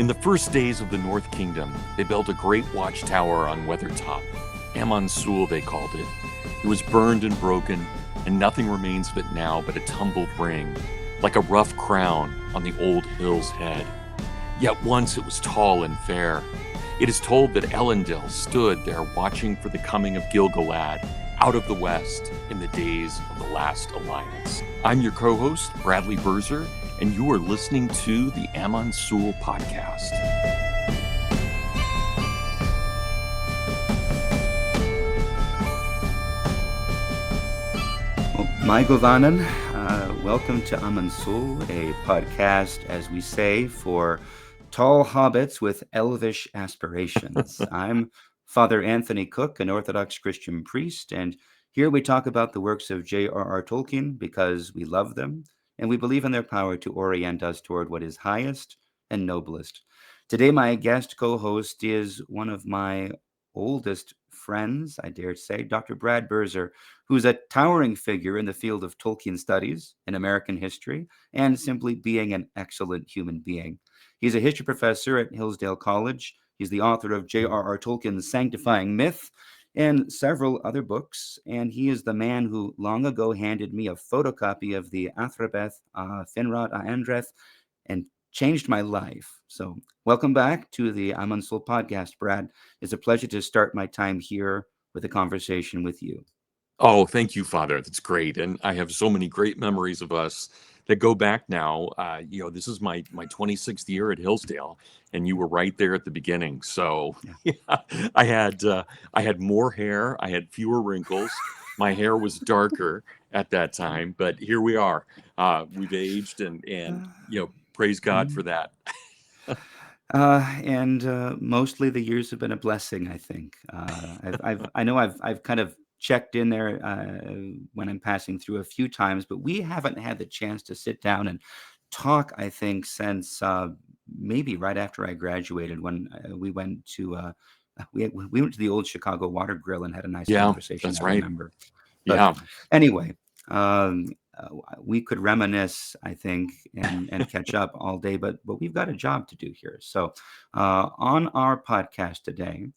In the first days of the North Kingdom, they built a great watchtower on Weathertop. Amon Sûl, they called it. It was burned and broken, and nothing remains of it now but a tumbled ring, like a rough crown on the old hill's head. Yet once it was tall and fair. It is told that Elendil stood there watching for the coming of Gil-galad out of the west in the days of the last alliance. I'm your co-host, Bradley Birzer, and you are listening to the Amon Sûl podcast. Mai Govanan, welcome to Amon Sûl, a podcast, as we say, for tall hobbits with elvish aspirations. I'm Father Anthony Cook, an Orthodox Christian priest, and here we talk about the works of J.R.R. Tolkien because we love them, and we believe in their power to orient us toward what is highest and noblest. Today, my guest co-host is one of my oldest friends, I dare say, Dr. Brad Birzer, who's a towering figure in the field of Tolkien studies and American history, and simply being an excellent human being. He's a history professor at Hillsdale College. He's the author of J.R.R. Tolkien's Sanctifying Myth and several other books, and he is the man who long ago handed me a photocopy of the Athrabeth Finrod Andreth and changed my life. So welcome back to the Amon Sûl podcast, Brad. It's a pleasure to start my time here with a conversation with you. Oh, thank you, Father. That's great. And I have so many great memories of us that go back now. This is my 26th year at Hillsdale, and you were right there at the beginning. So yeah, I had more hair. I had fewer wrinkles. My hair was darker at that time, but here we are. We've aged, and praise God for that. And mostly the years have been a blessing, I think. I've kind of checked in there when I'm passing through a few times, but we haven't had the chance to sit down and talk, I think, since maybe right after I graduated, when we went to we went to the old Chicago Water Grill and had a nice conversation. That's I right. remember. Yeah. But anyway, we could reminisce, I think, and catch up all day, but we've got a job to do here. So on our podcast today,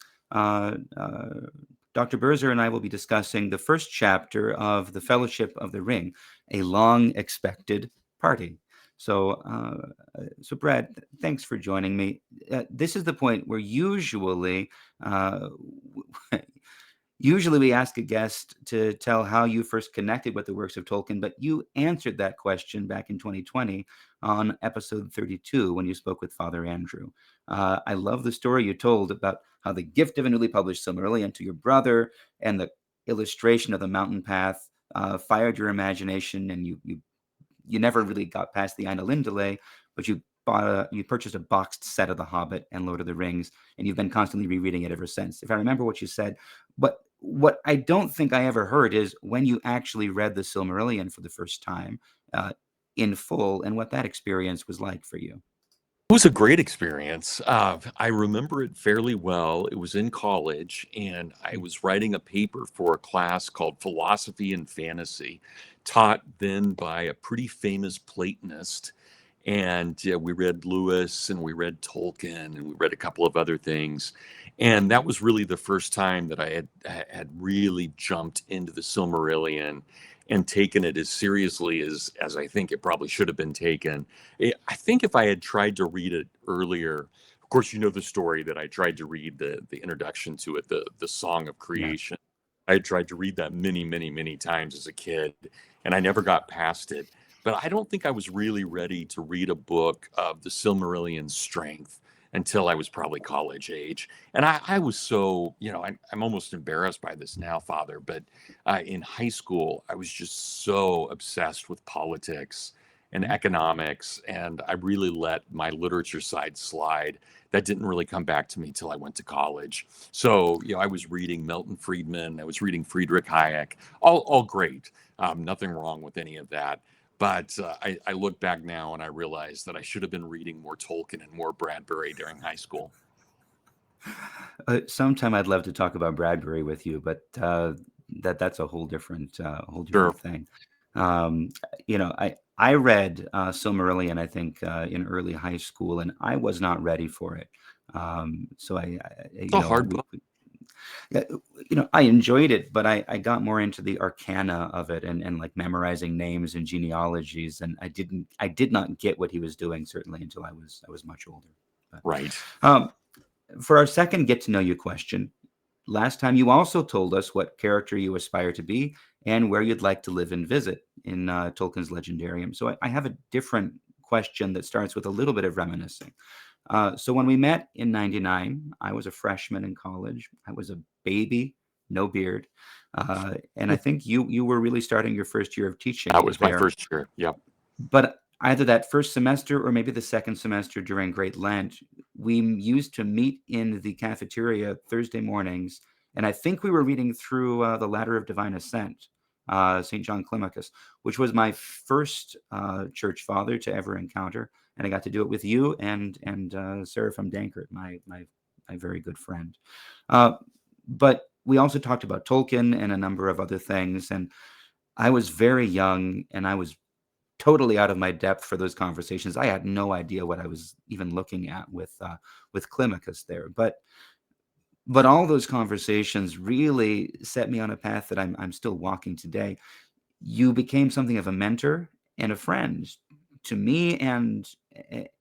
Dr. Birzer and I will be discussing the first chapter of The Fellowship of the Ring, a long-expected party. So Brad, thanks for joining me. This is the point where usually we ask a guest to tell how you first connected with the works of Tolkien, but you answered that question back in 2020 on episode 32 when you spoke with Father Andrew. I love the story you told about how the gift of a newly published Silmarillion to your brother and the illustration of the mountain path fired your imagination, and you never really got past the Ainulindale, but you purchased a boxed set of The Hobbit and Lord of the Rings, and you've been constantly rereading it ever since, if I remember what you said. But what I don't think I ever heard is when you actually read the Silmarillion for the first time in full, and what that experience was like for you. It was a great experience. I remember it fairly well. It was in college, and I was writing a paper for a class called Philosophy and Fantasy, taught then by a pretty famous Platonist. And we read Lewis, and we read Tolkien, and we read a couple of other things. And that was really the first time that I had really jumped into the Silmarillion and taken it as seriously as I think it probably should have been taken. I think if I had tried to read it earlier, of course, you know the story that I tried to read the introduction to it, the Song of Creation. Yeah. I had tried to read that many, many, many times as a kid, and I never got past it. But I don't think I was really ready to read a book of the Silmarillion's strength until I was probably college age. And I was so, I'm almost embarrassed by this now, Father, but in high school, I was just so obsessed with politics and economics, and I really let my literature side slide. That didn't really come back to me till I went to college. So, I was reading Milton Friedman, I was reading Friedrich Hayek, all great. Nothing wrong with any of that. But I look back now and I realize that I should have been reading more Tolkien and more Bradbury during high school. Sometime I'd love to talk about Bradbury with you, but that's a whole different Sure. thing. Um, I read Silmarillion, I think, in early high school, and I was not ready for it. So It's a hard book. yeah, I enjoyed it, but I got more into the arcana of it and like memorizing names and genealogies, and I did not get what he was doing certainly until I was much older. But Right. um, for our second get to know you question, last time you also told us what character you aspire to be and where you'd like to live and visit in Tolkien's Legendarium. So I have a different question that starts with a little bit of reminiscing. So when we met in '99, I was a freshman in college. I was a baby, no beard, and I think you were really starting your first year of That teaching was my there. first year. Yep. But either that first semester or maybe the second semester during Great Lent, we used to meet in the cafeteria Thursday mornings, and I think we were reading through the Ladder of Divine Ascent, St. John Climacus, which was my first church father to ever encounter, and I got to do it with you and Seraphim Dankert, my very good friend. Uh, but we also talked about Tolkien and a number of other things, and I was very young, and I was totally out of my depth for those conversations. I had no idea what I was even looking at with Climacus there. But all those conversations really set me on a path that I'm still walking today. You became something of a mentor and a friend to me and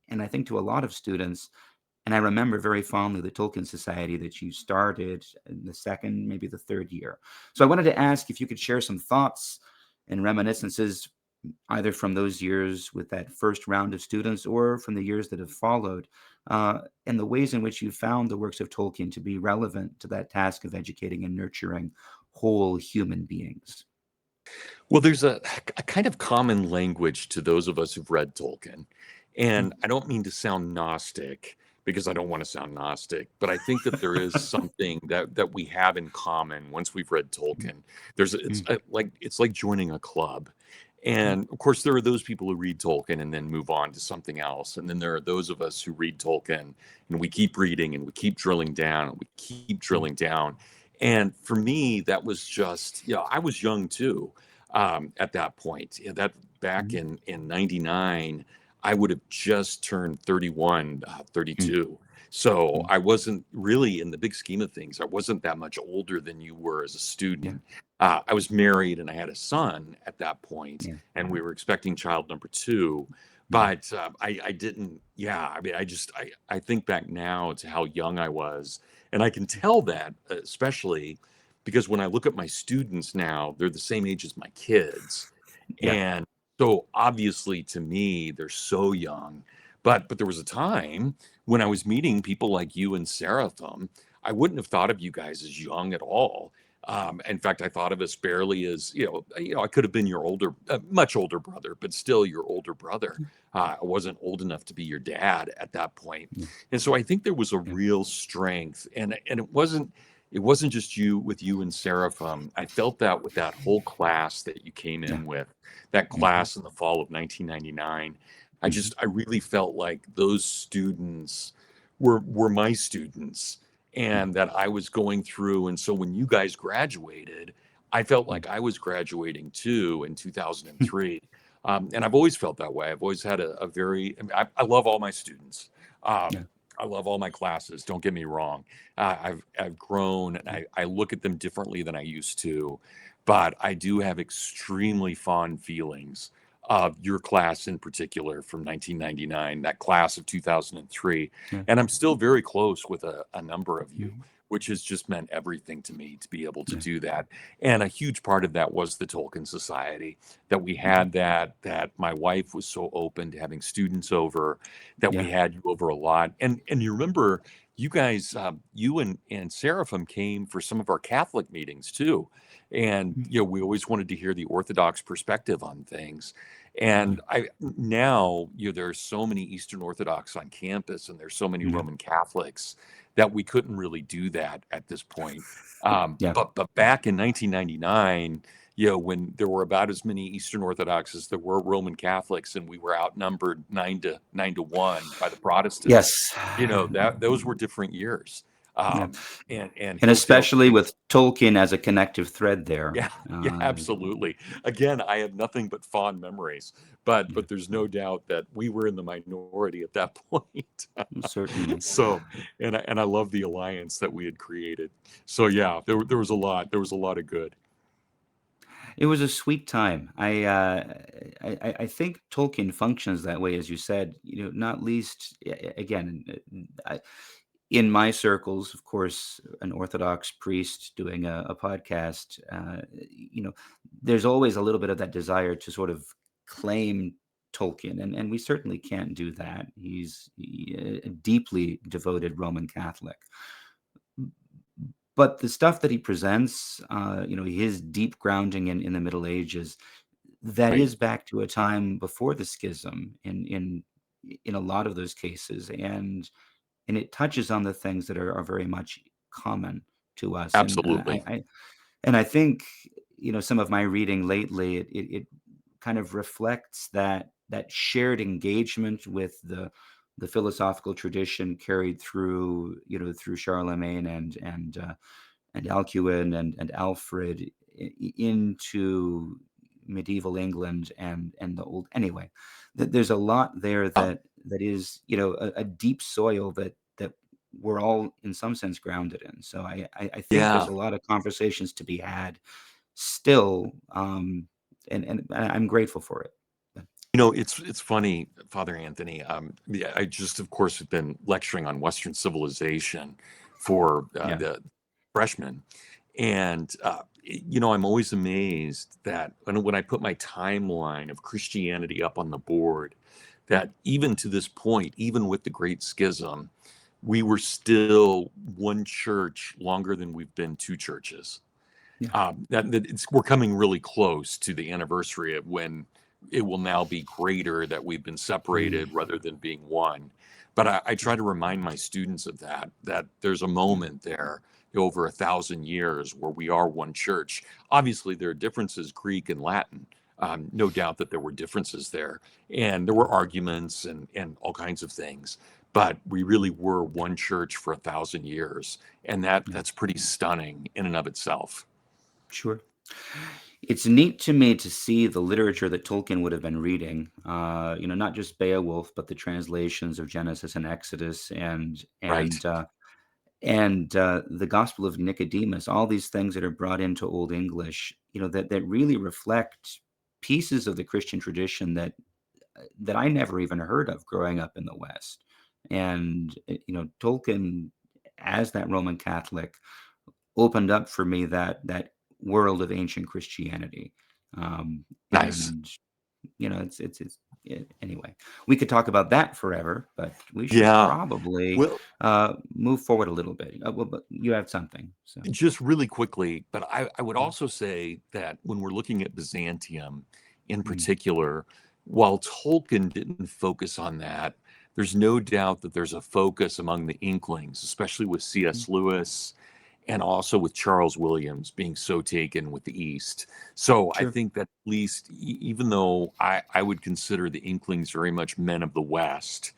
I think to a lot of students. And I remember very fondly the Tolkien Society that you started in the second, maybe the third year. So I wanted to ask if you could share some thoughts and reminiscences, either from those years with that first round of students or from the years that have followed, and the ways in which you found the works of Tolkien to be relevant to that task of educating and nurturing whole human beings. Well, there's a kind of common language to those of us who've read Tolkien. And I don't mean to sound Gnostic because I don't want to sound Gnostic, but I think that there is something that we have in common once we've read Tolkien. It's like joining a club. And of course, there are those people who read Tolkien and then move on to something else. And then there are those of us who read Tolkien and we keep reading and we keep drilling down and we keep drilling down. And for me, that was just, I was young too at that point. Yeah, that back in '99, I would have just turned 31, 32. So I wasn't really, in the big scheme of things, I wasn't that much older than you were as a Yeah, student. I was married and I had a son at that point, yeah, and we were expecting child number two. yeah, But I didn't, yeah, I mean, I think back now to how young I was. And I can tell that, especially because when I look at my students now, they're the same age as my kids. yeah, And so obviously to me, they're so young. But there was a time when I was meeting people like you and Seraphim, I wouldn't have thought of you guys as young at all. In fact, I thought of us barely as, I could have been your older, much older brother, but still your older brother. I wasn't old enough to be your dad at that point. yeah, And so I think there was a yeah, real strength, and it wasn't just you with you and Seraphim. I felt that with that whole class that you came yeah, in with, that mhm, class in the fall of 1999. mhm, I really felt like those students were my students yeah, and that I was going through. And so when you guys graduated, I felt yeah, like I was graduating too in 2003. And I've always felt that way. I've always had a very, I mean, I love all my students. yeah, I love all my classes. Don't get me wrong. I've grown and yeah, I look at them differently than I used to, but I do have extremely fond feelings of your class in particular from 1999, that class of 2003. yeah, And I'm still very close with a number of you, mhm, which has just meant everything to me to be able to yeah, do that. And a huge part of that was the Tolkien Society, that we mhm, had that my wife was so open to having students over, that we yeah, had you over a lot. And you remember you guys, you and Seraphim came for some of our Catholic meetings too. And mhm, we always wanted to hear the Orthodox perspective on things. yeah, And I now, there are so many Eastern Orthodox on campus, and there's so many yeah, Roman Catholics that we couldn't really do that at this point. yeah, But back in 1999, when there were about as many Eastern Orthodox as there were Roman Catholics, and we were outnumbered 9-1 by the Protestants, yes, that those were different years. Yeah. And And he'll tell especially me, with Tolkien as a connective thread there. yeah, yeah, absolutely. Again, I have nothing but fond memories, but Yeah, there's no doubt that we were in the minority at that point. certainly. So, and I love the alliance that we had created. So yeah, there was a lot. There was a lot of good. It was a sweet time. I think Tolkien functions that way, as you said. Not least again, in my circles, of course, an Orthodox priest doing a podcast. There's always a little bit of that desire to sort of claim Tolkien, and we certainly can't do that. He's a deeply devoted Roman Catholic. But the stuff that he presents, his deep grounding in the Middle Ages, that Right. is back to a time before the schism in a lot of those cases, and it touches on the things that are very much common to us. And Absolutely. I think some of my reading lately, it kind of reflects that shared engagement with the philosophical tradition carried through through Charlemagne and Alcuin and Alfred into medieval England and the old. Anyway, there's a lot there Yeah. that is a deep soil that we're all in some sense grounded in. So I think there's Yeah. a lot of conversations to be had still, and I'm grateful for it. It's funny, Father Anthony. Yeah, I just, of course, have been lecturing on Western civilization for Yeah, the freshmen, and I'm always amazed that when I put my timeline of Christianity up on the board, that even to this point, even with the Great Schism, we were still one church longer than we've been two churches. yeah, We're coming really close to the anniversary of when it will now be greater that we've been separated mm, rather than being one. But I try to remind my students of that there's a yeah, moment there over 1,000 years where we are one church. Obviously, there are differences, Greek and Latin. No doubt that there were differences there, and there were arguments and all kinds of things. But we really were one church for 1,000 years, and yeah, that's pretty stunning in and of itself. sure. It's neat to me to see the literature that Tolkien would have been reading. Not just Beowulf, but the translations of Genesis and Exodus, Right. and the Gospel of Nicodemus. All these things that are brought into Old English, that really reflect pieces of the Christian tradition that I never even heard of growing up in the West. And Tolkien, as that Roman Catholic, opened up for me that world of ancient Christianity. Nice. And anyway, we could talk about that forever, but we should Yeah. probably Well, move forward a little bit. Well, but you have something, so just really quickly, but I would yeah. also say that when we're looking at Byzantium in Mm, particular, while Tolkien didn't focus on that, there's no doubt that there's a focus among the Inklings, especially with mm, C.S. Lewis and also with Charles Williams being so taken with the East. So I sure, think that at least, even though I would consider the Inklings very much men of the West,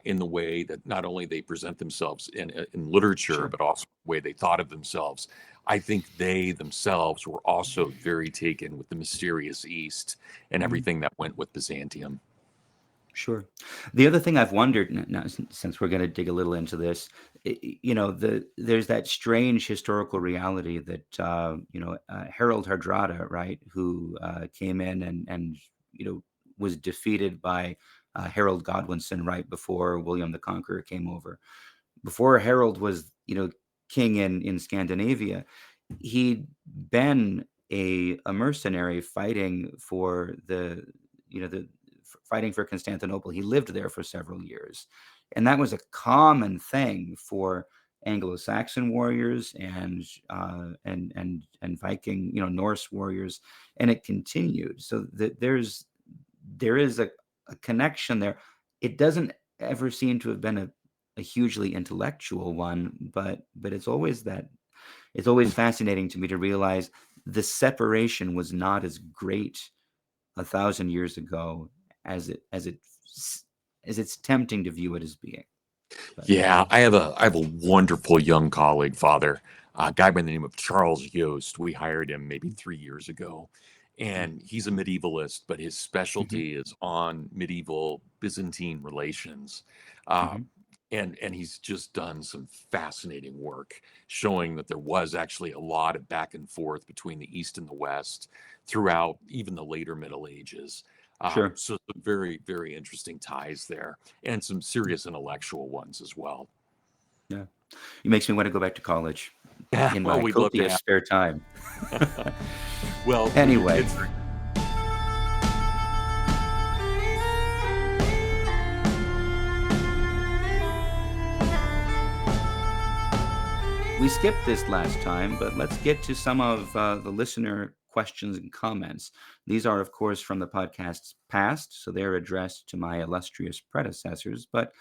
in the way that not only they present themselves in literature, sure. but also the way they thought of themselves, I think they themselves were also very taken with the mysterious East and Mm. everything that went with Byzantium. Sure. The other thing I've wondered, now, since we're going to dig a little into this, there's that strange historical reality that Harold Hardrada, right, who came in and was defeated by Harold Godwinson right before William the Conqueror came over. Before Harold was king in Scandinavia, he'd been a mercenary fighting for fighting for Constantinople. He lived there for several years, and that was a common thing for Anglo-Saxon warriors and Viking, Norse warriors, and it continued. So that there is a connection there. It doesn't ever seem to have been a hugely intellectual one, but it's always fascinating to me to realize the separation was not as great 1,000 years ago as it's tempting to view it as being. But Yeah, I have a wonderful young colleague, Father, a guy by the name of Charles Yost. We hired him maybe 3 years ago, mm, and he's a medievalist, but his mhm, specialty is on medieval Byzantine relations. Uh, mhm, and he's just done some fascinating work showing that there was actually a lot of back and forth between the East and the West throughout even the later Middle Ages. sure. So some very, very interesting ties there and some Mm, serious intellectual ones as well. yeah. It makes me want to go back to college Yeah, in well, my we'd love to copious have. spare time. Well, when your Anyway, kids are we skipped this last time, but let's get to some of the listener questions and comments. These are, of course, from the podcast's past, so they're addressed to my illustrious predecessors, but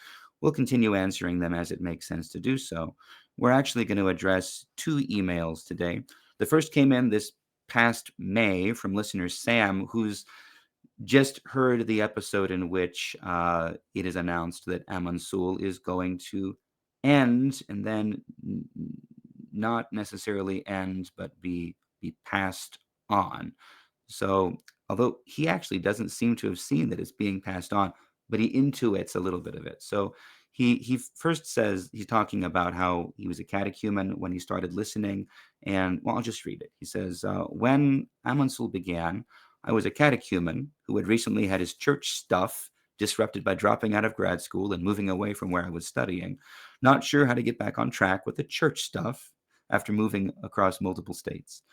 we'll continue answering them as it makes sense to do so. We're actually going to address two emails today. The first came in this past May from listener Sam, who's just heard the episode in which it is announced that Amon Sûl is going to end and then not necessarily end, but be passed on. So, although he actually doesn't seem to have seen that it's being passed on, but he intuits a little bit of it. So he first says he's talking about how he was a catechumen when he started listening, and well, I'll just read it. He says, "When Amon Sûl began, I was a catechumen who had recently had his church stuff disrupted by dropping out of grad school and moving away from where I was studying, not sure how to get back on track with the church stuff after moving across multiple states.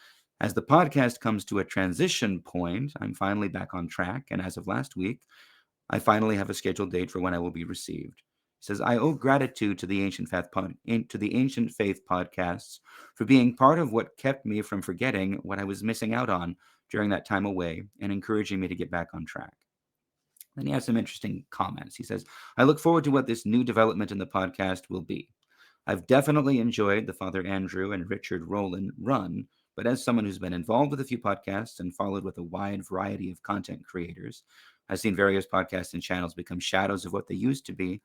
As the podcast comes to a transition point, I'm finally back on track, and as of last week, I finally have a scheduled date for when I will be received. He says, I owe gratitude to the Ancient Faith podcasts for being part of what kept me from forgetting what I was missing out on during that time away and encouraging me to get back on track. Then he has some interesting comments. He says, I look forward to what this new development in the podcast will be. I've definitely enjoyed the Father Andrew and Richard Rowland run, but as someone who's been involved with a few podcasts and followed with a wide variety of content creators, I've seen various podcasts and channels become shadows of what they used to be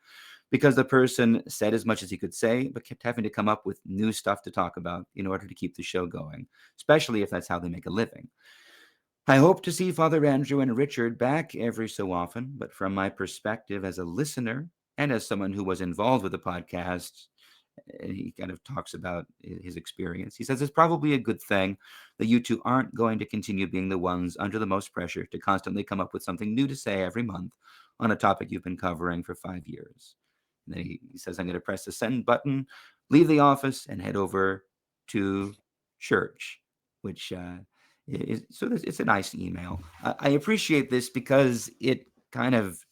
because the person said as much as he could say, but kept having to come up with new stuff to talk about in order to keep the show going, especially if that's how they make a living. I hope to see Father Andrew and Richard back every so often, but from my perspective as a listener and as someone who was involved with the podcast, he kind of talks about his experience. He says it's probably a good thing that you two aren't going to continue being the ones under the most pressure to constantly come up with something new to say every month on a topic you've been covering for 5 years. And then he says, I'm going to press the send button, leave the office, and head over to church, which is so it's a nice email. I appreciate this because it kind of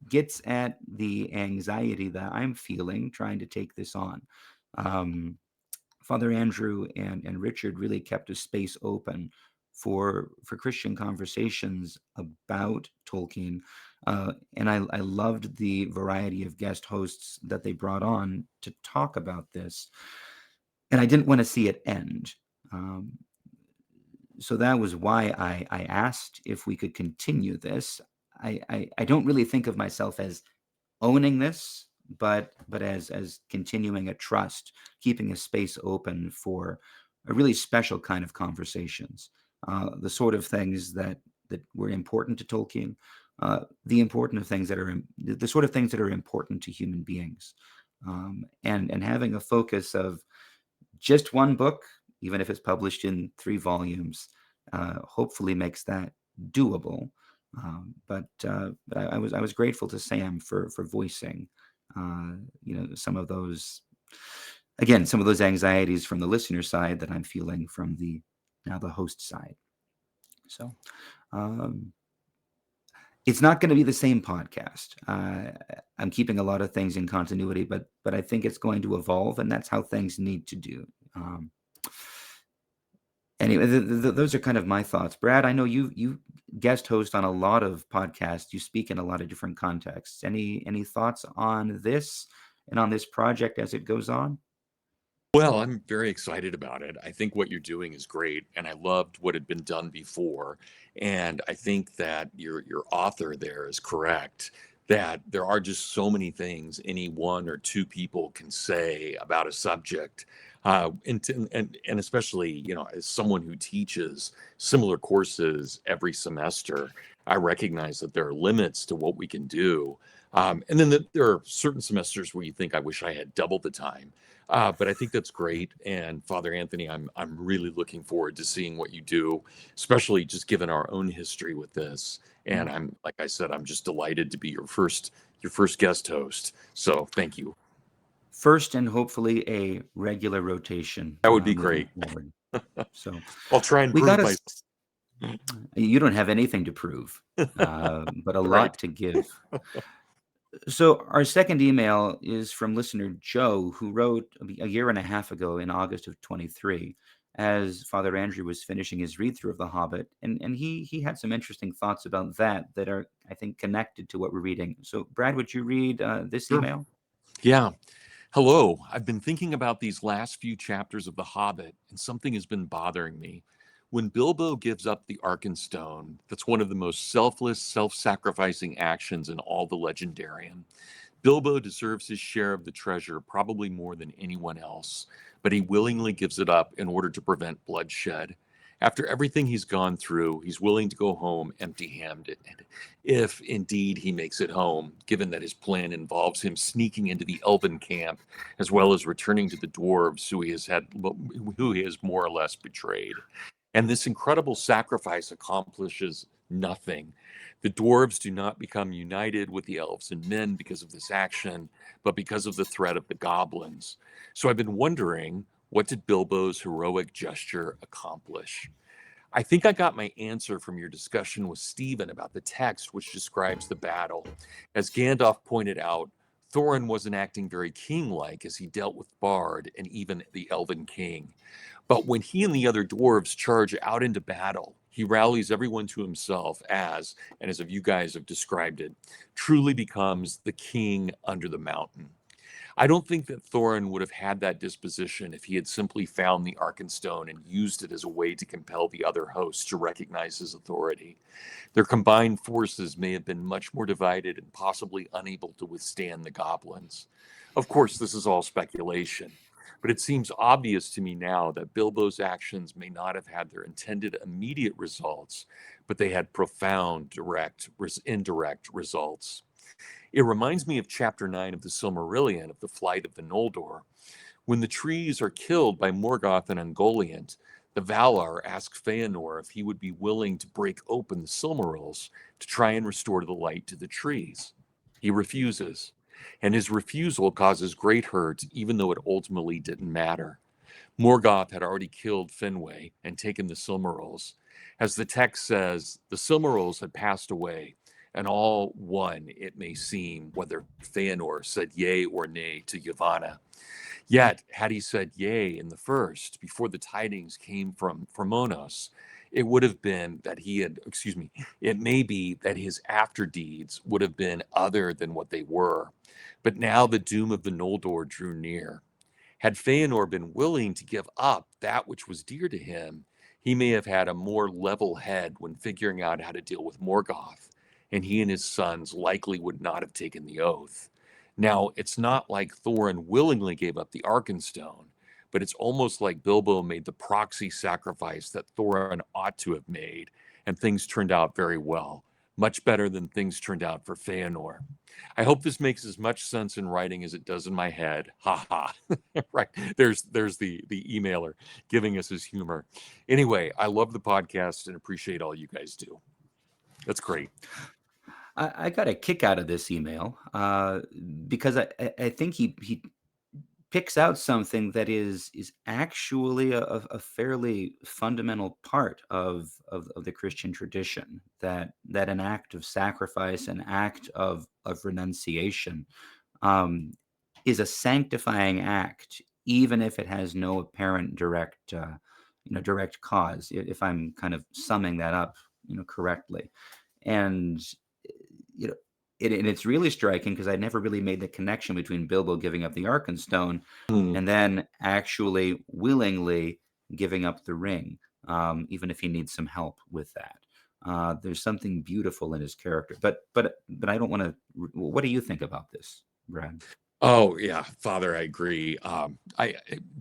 gets at the anxiety that I'm feeling trying to take this on. Um, Father Andrew and Richard really kept a space open for Christian conversations about Tolkien, and I loved the variety of guest hosts that they brought on to talk about this, and I didn't want to see it end. Um, so that was why I asked if we could continue this. I don't really think of myself as owning this, but as continuing a trust, keeping a space open for a really special kind of conversations, the sort of things that were important to Tolkien, the important of things that are the sort of things that are important to human beings, and having a focus of just one book, even if it's published in 3 volumes, hopefully makes that doable. But I was grateful to Sam for voicing, some of those some of those anxieties from the listener side that I'm feeling from the now the host side. So um, it's not going to be the same podcast. I'm keeping a lot of things in continuity, but I think it's going to evolve, and that's how things need to do. Um, Anyway, those are kind of my thoughts. Brad, I know you guest host on a lot of podcasts. You speak in a lot of different contexts. Any thoughts on this and on this project as it goes on? Well, I'm very excited about it. I think what you're doing is great, and I loved what had been done before. And I think that your author there is correct. that there are just so many things any one or two people can say about a subject. And especially, as someone who teaches similar courses every semester, I recognize that there are limits to what we can do. And then there are certain semesters where you think, I wish I had double the time. But I think that's great. And Father Anthony, I'm really looking forward to seeing what you do, especially just given our own history with this. And like I said, I'm just delighted to be your first guest host. So thank you. First and hopefully a regular rotation That would be moving great. forward. So I'll try and we got prove us. myself. You don't have anything to prove, but a Right. lot to give. So our second email is from listener Joe, who wrote a year and a half ago in August of 23, as Father Andrew was finishing his read through of The Hobbit, and he had some interesting thoughts about that are, I think, connected to what we're reading. So Brad, would you read this Sure. email? Yeah. Hello. I've been thinking about these last few chapters of The Hobbit, and something has been bothering me. When Bilbo gives up the Arkenstone, that's one of the most selfless, self sacrificing actions in all the Legendarium. Bilbo deserves his share of the treasure probably more than anyone else, but he willingly gives it up in order to prevent bloodshed. After everything he's gone through, he's willing to go home empty handed, if indeed he makes it home, given that his plan involves him sneaking into the elven camp as well as returning to the dwarves who he has more or less betrayed. And this incredible sacrifice accomplishes nothing. The dwarves do not become united with the elves and men because of this action, but because of the threat of the goblins. So I've been wondering, what did Bilbo's heroic gesture accomplish? I think I got my answer from your discussion with Stephen about the text which describes the battle. As Gandalf pointed out, Thorin wasn't acting very king-like as he dealt with Bard and even the Elven King. But when he and the other dwarves charge out into battle, he rallies everyone to himself and as you guys have described it, truly becomes the king under the mountain. I don't think that Thorin would have had that disposition if he had simply found the Arkenstone and used it as a way to compel the other hosts to recognize his authority. Their combined forces may have been much more divided and possibly unable to withstand the goblins. Of course, this is all speculation, but it seems obvious to me now that Bilbo's actions may not have had their intended immediate results, but they had profound indirect results. It reminds me of chapter 9 of the Silmarillion of the flight of the Noldor. When the trees are killed by Morgoth and Ungoliant, the Valar ask Feanor if he would be willing to break open the Silmarils to try and restore the light to the trees. He refuses, and his refusal causes great hurt, even though it ultimately didn't matter. Morgoth had already killed Finwë and taken the Silmarils. As the text says, the Silmarils had passed away, and all one, it may seem, whether Feanor said yea or nay to Yavanna. Yet, had he said yea in the first, before the tidings came from Formonos, it would have been that it may be that his after deeds would have been other than what they were. But now the doom of the Noldor drew near. Had Feanor been willing to give up that which was dear to him, he may have had a more level head when figuring out how to deal with Morgoth, and he and his sons likely would not have taken the oath. Now, it's not like Thorin willingly gave up the Arkenstone, but it's almost like Bilbo made the proxy sacrifice that Thorin ought to have made, and things turned out very well, much better than things turned out for Feanor. I hope this makes as much sense in writing as it does in my head. Ha ha. Right. There's the emailer giving us his humor. Anyway, I love the podcast and appreciate all you guys do. That's great. I got a kick out of this email because I think he picks out something that is actually a fairly fundamental part of the Christian tradition, that an act of sacrifice, an act of renunciation, um, is a sanctifying act, even if it has no apparent direct cause. If I'm kind of summing that up, correctly, and you know, and it's really striking because I never really made the connection between Bilbo giving up the Arkenstone Hmm. and then actually willingly giving up the ring, even if he needs some help with that. There's something beautiful in his character. But I don't want to. What do you think about this, Brad? Oh yeah, Father, I agree.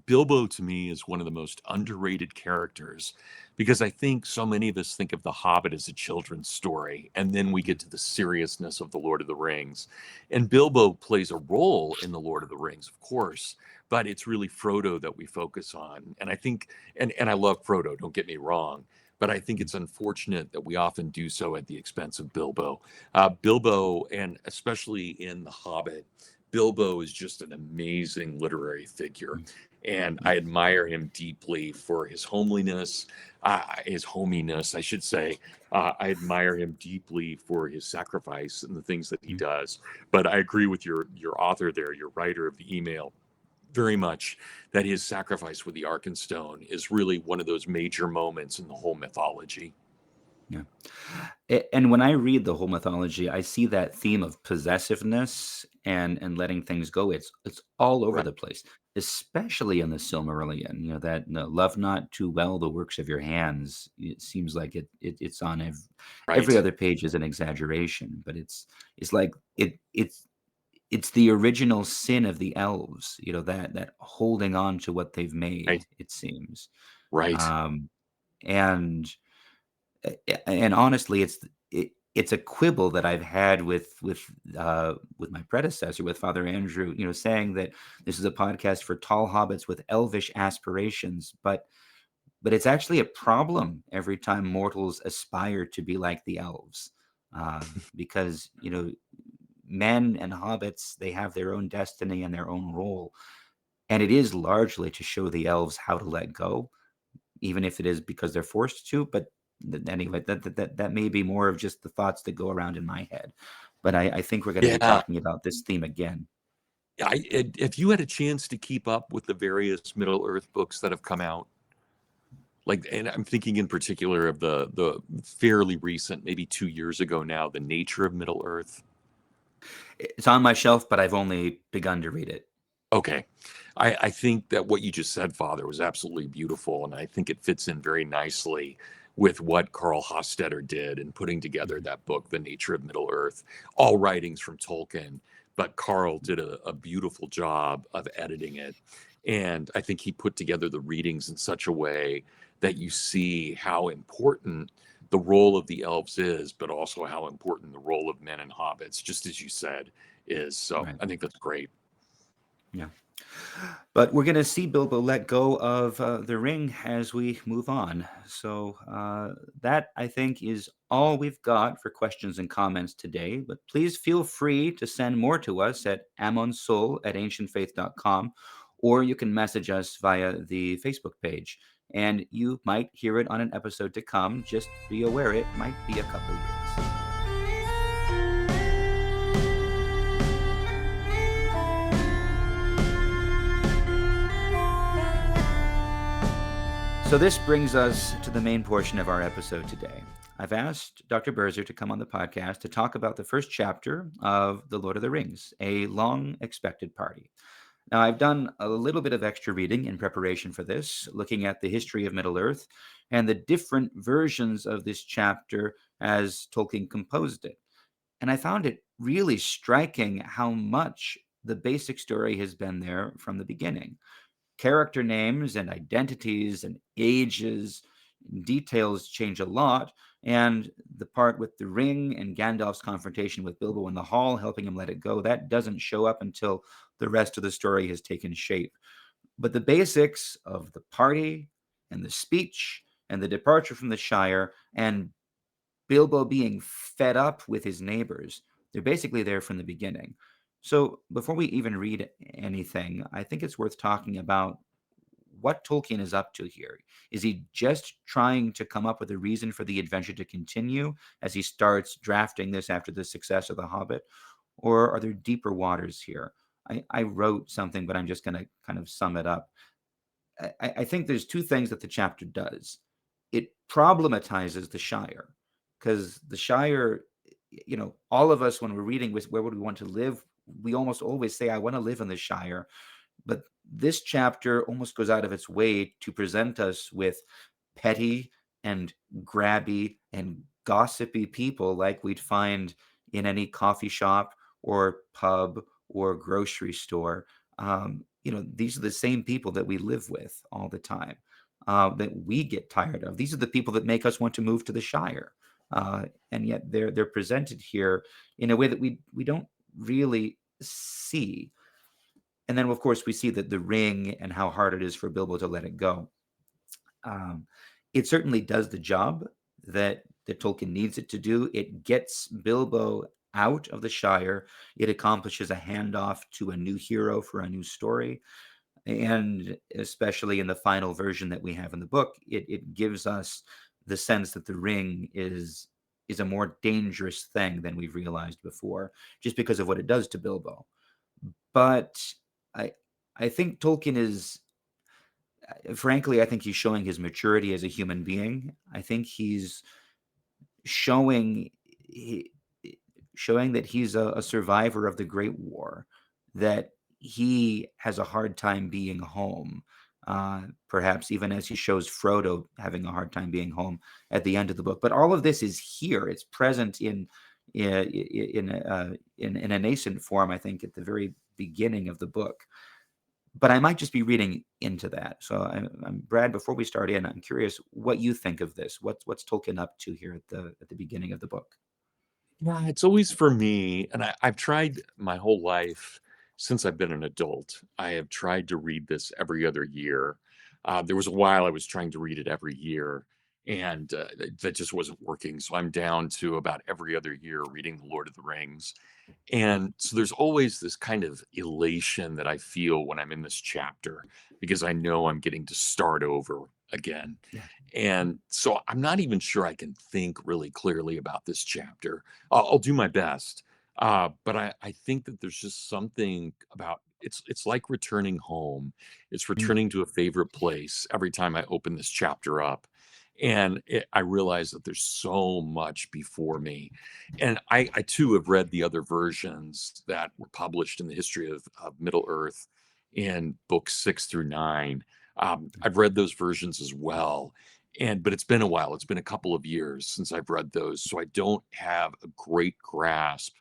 Bilbo to me is one of the most underrated characters because I think so many of us think of The Hobbit as a children's story, and then we get to the seriousness of The Lord of the Rings. And Bilbo plays a role in The Lord of the Rings, of course, but it's really Frodo that we focus on. And I think, and I love Frodo, don't get me wrong, but I think it's unfortunate that we often do so at the expense of Bilbo. Bilbo, and especially in The Hobbit, Bilbo is just an amazing literary figure, and I Yeah. admire him deeply for his hominess, I should say. I admire him deeply for his sacrifice and the things that he Yeah. does. But I agree with your author there, your writer of the email, very much that his sacrifice with the Arkenstone is really one of those major moments in the whole mythology. Yeah. And when I read the whole mythology, I see that theme of possessiveness and letting things go. It's all over Right, the place, especially in the Silmarillion. That love not too well the works of your hands. It seems like it's on every right, other page is an exaggeration, but it's like it's the original sin of the elves. That holding on to what they've made. right, It seems, right, um, and and honestly, it's a quibble that I've had with my predecessor, with Father Andrew, saying that this is a podcast for tall hobbits with elvish aspirations, but it's actually a problem every time mortals aspire to be like the elves, because men and hobbits, they have their own destiny and their own role, and it is largely to show the elves how to let go, even if it is because they're forced to. But anyway, that may be more of just the thoughts that go around in my head. But I think we're going to be yeah. talking about this theme again. If you had a chance to keep up with the various Middle Earth books that have come out, like, and I'm thinking in particular of the fairly recent, maybe 2 years ago now, The Nature of Middle Earth. It's on my shelf, but I've only begun to read it. Okay. I think that what you just said, Father, was absolutely beautiful, and I think it fits in very nicely with what Carl Hostetter did in putting together Mhm. that book, The Nature of Middle Earth. All writings from Tolkien, but Carl did a beautiful job of editing it. And I think he put together the readings in such a way that you see how important the role of the elves is, but also how important the role of men and hobbits, just as you said, is. So Right. I think that's great. Yeah. But we're going to see Bilbo let go of the ring as we move on. So that, I think, is all we've got for questions and comments today. But please feel free to send more to us at amonsul@ancientfaith.com, or you can message us via the Facebook page. And you might hear it on an episode to come. Just be aware it might be a couple years. So this brings us to the main portion of our episode today. I've asked Dr. Birzer to come on the podcast to talk about the first chapter of The Lord of the Rings, a long expected party. Now, I've done a little bit of extra reading in preparation for this, looking at the history of Middle-earth and the different versions of this chapter as Tolkien composed it. And I found it really striking how much the basic story has been there from the beginning. Character names and identities and ages and details change a lot, and the part with the ring and Gandalf's confrontation with Bilbo in the hall helping him let it go, that doesn't show up until the rest of the story has taken shape. But the basics of the party and the speech and the departure from the Shire and Bilbo being fed up with his neighbors, they're basically there from the beginning. So before we even read anything, I think it's worth talking about what Tolkien is up to here. Is he just trying to come up with a reason for the adventure to continue as he starts drafting this after the success of The Hobbit? Or are there deeper waters here? I wrote something, but I'm just going to kind of sum it up. I think there's two things that the chapter does. It problematizes the Shire, because the Shire, all of us, when we're reading with where would we want to live, we almost always say, I want to live in the Shire. But this chapter almost goes out of its way to present us with petty and grabby and gossipy people like we'd find in any coffee shop or pub or grocery store. These are the same people that we live with all the time, that we get tired of. These are the people that make us want to move to the Shire, and yet they're presented here in a way that we don't really see. And then, of course, we see that the ring and how hard it is for Bilbo to let it go. Um, it certainly does the job that Tolkien needs it to do. It gets Bilbo out of the Shire. It accomplishes a handoff to a new hero for a new story. And especially in the final version that we have in the book, it gives us the sense that the ring is a more dangerous thing than we've realized before, just because of what it does to Bilbo. But I I think Tolkien is, frankly, I think he's showing his maturity as a human being. I think he's showing he, showing that he's a survivor of the Great War, that he has a hard time being home. Perhaps even as he shows Frodo having a hard time being home at the end of the book. But all of this is here. It's present in a nascent form, I think, at the very beginning of the book. But I might just be reading into that. So, Brad, before we start in, I'm curious what you think of this. What's Tolkien up to here at the beginning of the book? Yeah, it's always for me, and I've tried my whole life since I've been an adult. I have tried to read this every other year. There was a while I was trying to read it every year, and that just wasn't working. So I'm down to about every other year reading The Lord of the Rings. And so there's always this kind of elation that I feel when I'm in this chapter because I know I'm getting to start over again. Yeah. And so I'm not even sure I can think really clearly about this chapter. I'll do my best. But I think that there's just something about it's like returning home. It's Mm. returning to a favorite place every time I open this chapter up. And I realize that there's so much before me. And I too have read the other versions that were published in the history of Middle Earth in books 6 through 9. I've read those versions as well. But it's been a while. It's been a couple of years since I've read those. So I don't have a great grasp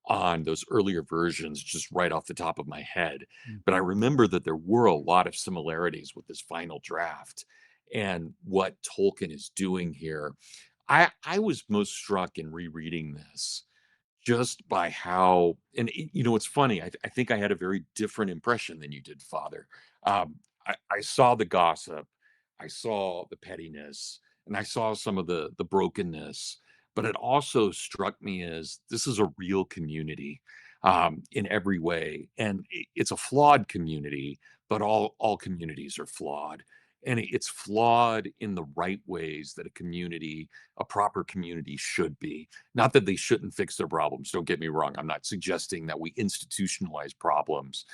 on those earlier versions just right off the top of my head. But I Mhm. remember that there were a lot of similarities with this final draft and what Tolkien is doing here. I was most struck in rereading this just by how, and it's funny. I think I had a very different impression than you did, Father. I saw the gossip, I saw the pettiness, and I saw some of the brokenness. But it also struck me as this is a real community in every way, and it's a flawed community. But all communities are flawed, and it's flawed in the right ways that a proper community should be. Not that they shouldn't fix their problems. Don't get me wrong. I'm not suggesting that we institutionalize problems,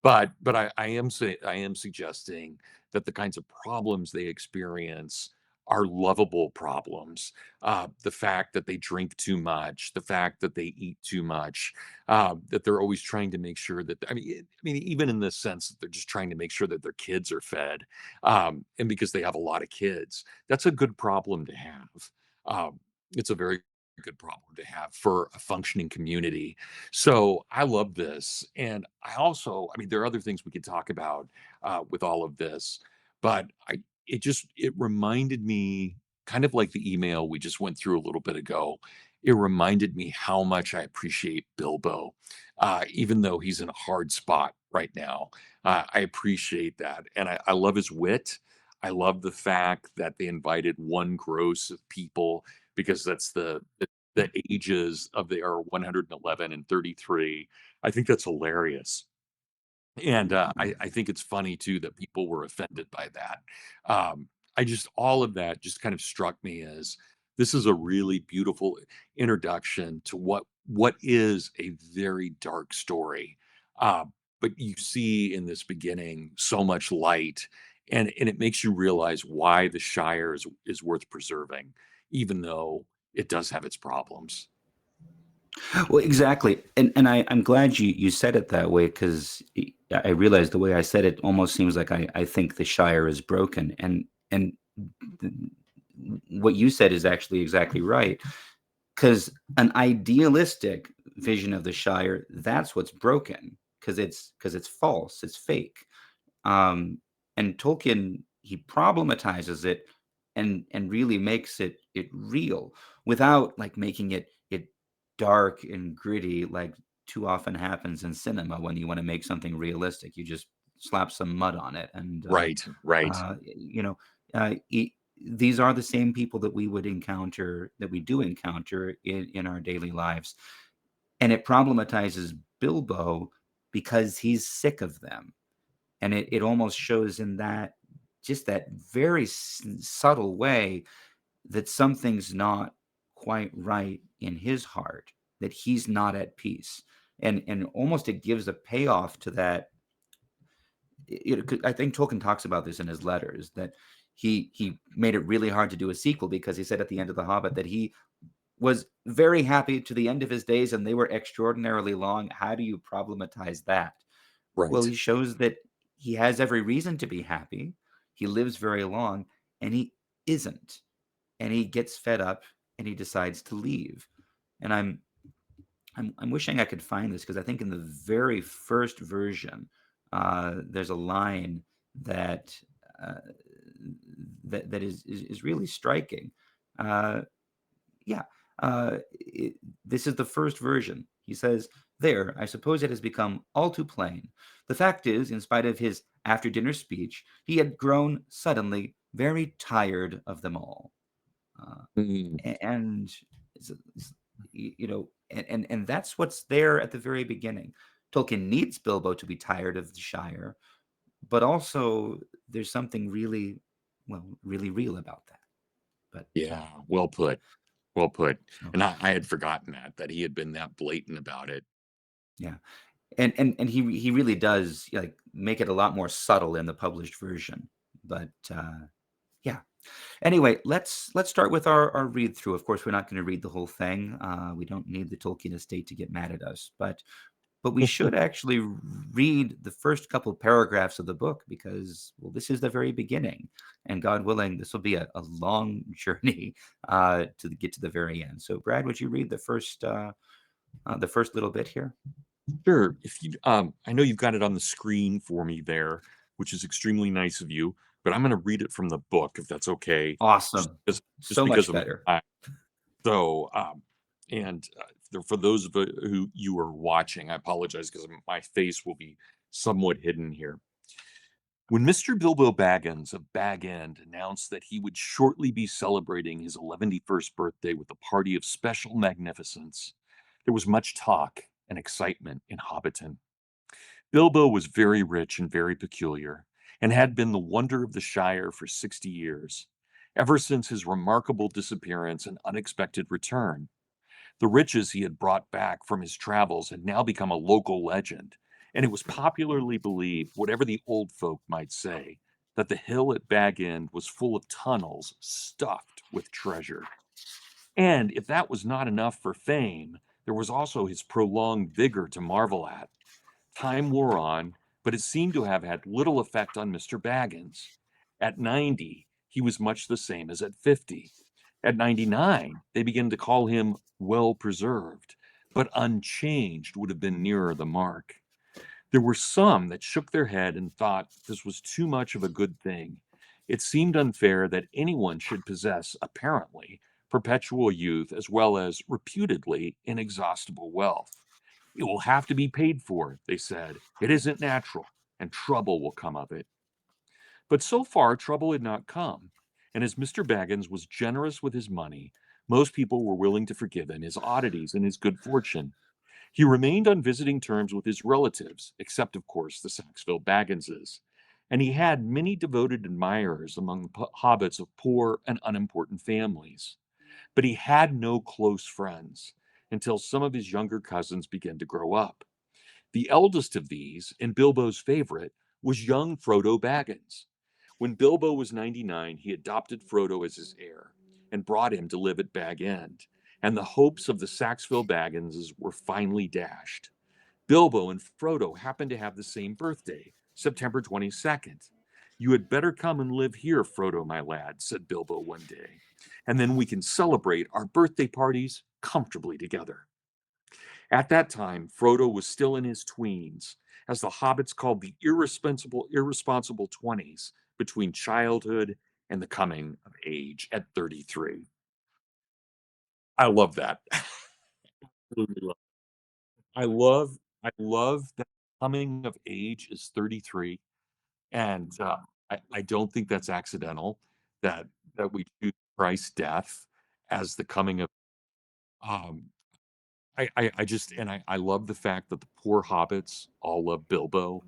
but I am suggesting that the kinds of problems they experience are lovable problems. The fact that they drink too much, the fact that they eat too much, that they're always trying to make sure that even in the sense that they're just trying to make sure that their kids are fed, and because they have a lot of kids, that's a good problem to have. It's a very good problem to have for a functioning community. So I love this. And there are other things we could talk about with all of this, but it reminded me, kind of like the email we just went through a little bit ago. It reminded me how much I appreciate Bilbo, even though he's in a hard spot right now. I appreciate that. And I love his wit. I love the fact that they invited one gross of people because that's the ages of they are 111 and 33. I think that's hilarious. And I think it's funny too that people were offended by that. All of that just kind of struck me as this is a really beautiful introduction to what is a very dark story. Uh, but you see in this beginning so much light, and it makes you realize why the Shire is worth preserving, even though it does have its problems. Well, exactly, and I'm glad you said it that way, because I realized the way I said it almost seems like I think the Shire is broken, and what you said is actually exactly right. Because an idealistic vision of the Shire, that's what's broken, because it's false, it's fake. Um, and Tolkien, he problematizes it and really makes it real without like making it dark and gritty like too often happens in cinema when you want to make something realistic. You just slap some mud on it, and Right, right, you know, these are the same people that we would encounter, that we do encounter in our daily lives, and it problematizes Bilbo because he's sick of them, and it almost shows in that, just that very subtle way, that something's not quite right in his heart, that he's not at peace, and almost it gives a payoff to that. I think Tolkien talks about this in his letters, that he made it really hard to do a sequel because he said at the end of The Hobbit that he was very happy to the end of his days and they were extraordinarily long. How do you problematize that? Well, right. he shows that he has every reason to be happy. He lives very long, and he isn't. And he gets fed up and he decides to leave. And I'm wishing I could find this, because I think in the very first version, there's a line that uh, that is really striking. Uh, yeah, this is the first version. He says, "There, I suppose it has become all too plain. The fact is, in spite of his after dinner speech, he had grown suddenly very tired of them all." Uh, Mm, and and that's what's there at the very beginning. Tolkien needs Bilbo to be tired of the Shire, but also there's something really, well, really real about that. But yeah, well put, well put. so And I had forgotten that he had been that blatant about it. yeah, and he really does like make it a lot more subtle in the published version. But yeah. Anyway, let's start with our read through. Of course, we're not going to read the whole thing. We don't need the Tolkien estate to get mad at us, but we should actually read the first couple of paragraphs of the book, because, well, this is the very beginning, and God willing, this will be a long journey to get to the very end. So, Brad, would you read the first little bit here? Sure. If you, I know you've got it on the screen for me there, which is extremely nice of you, but I'm going to read it from the book if that's okay, just Awesome, because, just so because much of better. my, so, and for those of who you are watching, I apologize because my face will be somewhat hidden here. When Mr. Bilbo Baggins of Bag End announced that he would shortly be celebrating his 111st birthday with a party of special magnificence, there was much talk and excitement in Hobbiton. Bilbo was very rich and very peculiar, and had been the wonder of the Shire for 60 years, ever since his remarkable disappearance and unexpected return. The riches he had brought back from his travels had now become a local legend, and it was popularly believed, whatever the old folk might say, that the hill at Bag End was full of tunnels stuffed with treasure. And if that was not enough for fame, there was also his prolonged vigor to marvel at. Time wore on, but it seemed to have had little effect on Mr. Baggins. At 90, he was much the same as at 50. At 99, they began to call him well preserved, but unchanged would have been nearer the mark. There were some that shook their head and thought this was too much of a good thing. It seemed unfair that anyone should possess, apparently, perpetual youth as well as reputedly inexhaustible wealth. It will have to be paid for, they said. It isn't natural, and trouble will come of it. But so far, trouble had not come, and as Mr. Baggins was generous with his money, most people were willing to forgive him his oddities and his good fortune. He remained on visiting terms with his relatives, except, of course, the Saxville Bagginses, and he had many devoted admirers among the hobbits of poor and unimportant families. But he had no close friends until some of his younger cousins began to grow up. The eldest of these, and Bilbo's favorite, was young Frodo Baggins. When Bilbo was 99, he adopted Frodo as his heir and brought him to live at Bag End, and the hopes of the Saxville Bagginses were finally dashed. Bilbo and Frodo happened to have the same birthday, September 22nd. "You had better come and live here, Frodo, my lad," said Bilbo one day, "and then we can celebrate our birthday parties comfortably together." At that time, Frodo was still in his tweens, as the hobbits called the irresponsible 20s, between childhood and the coming of age at 33. I love that. Absolutely love I love that coming of age is 33, and, I don't think that's accidental that we choose Christ's death as the coming of, um I just and I love the fact that the poor hobbits all love Bilbo.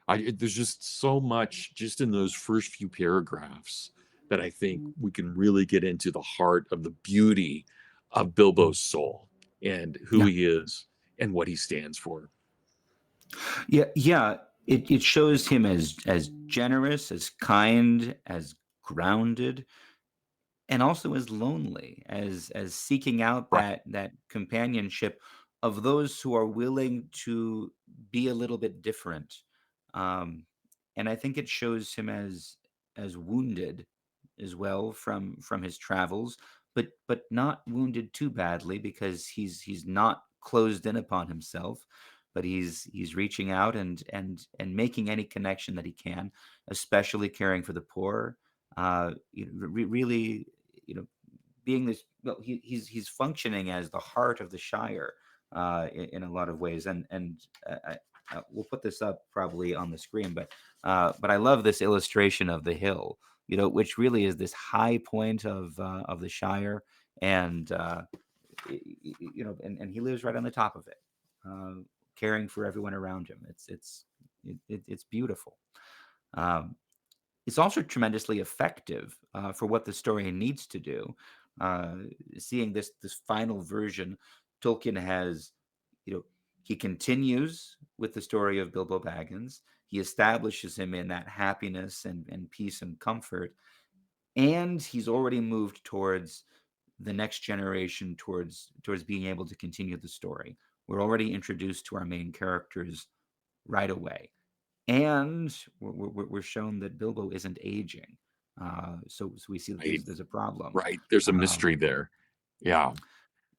There's just so much just in those first few paragraphs that I think we can really get into the heart of the beauty of Bilbo's soul and who Yeah. he is and what he stands for. Yeah, yeah. It shows him as generous, as kind, as grounded, and also as lonely, as seeking out Right. that companionship of those who are willing to be a little bit different. Um, and I think it shows him as wounded as well from his travels, but not wounded too badly, because he's not closed in upon himself, but he's reaching out and making any connection that he can, especially caring for the poor. Really, you know, being this, well, he's functioning as the heart of the Shire, in a lot of ways, and we'll put this up probably on the screen, but I love this illustration of the hill, which really is this high point of the Shire, and and he lives right on the top of it, uh, caring for everyone around him. It's beautiful. Um, it's also tremendously effective, for what the story needs to do. Uh, Seeing this final version, Tolkien has, you know, he continues with the story of Bilbo Baggins. He establishes him in that happiness and peace and comfort, and he's already moved towards the next generation, towards being able to continue the story. We're already introduced to our main characters right away, and we're shown that Bilbo isn't aging. So we see that Right. there's a problem. Right. There's a Um, mystery there. Yeah.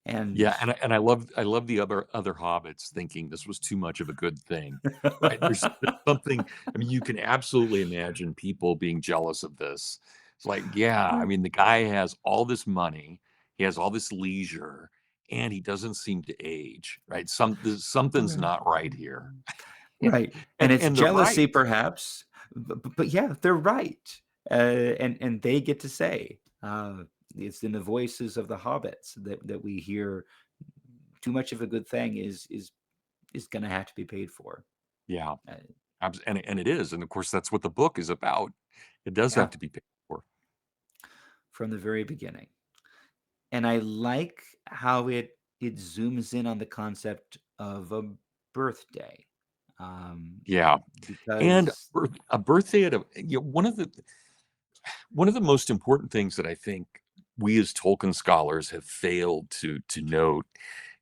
and Yeah, and I love the other hobbits thinking this was too much of a good thing, right? There's something. I mean, you can absolutely imagine people being jealous of this. It's like, yeah, I mean, the guy has all this money, he has all this leisure, and he doesn't seem to age, right? Something's right, not right here. right, and And it's they're jealousy, right. perhaps, but yeah, they're right, and they get to say, it's in the voices of the hobbits that we hear, too much of a good thing is going to have to be paid for. Yeah, Uh, and it is, and of course that's what the book is about. It does have yeah, to be paid for. from the very beginning. And I like how it zooms in on the concept of a birthday, um, Yeah, and because a birthday at one of the most important things that I think we as Tolkien scholars have failed to note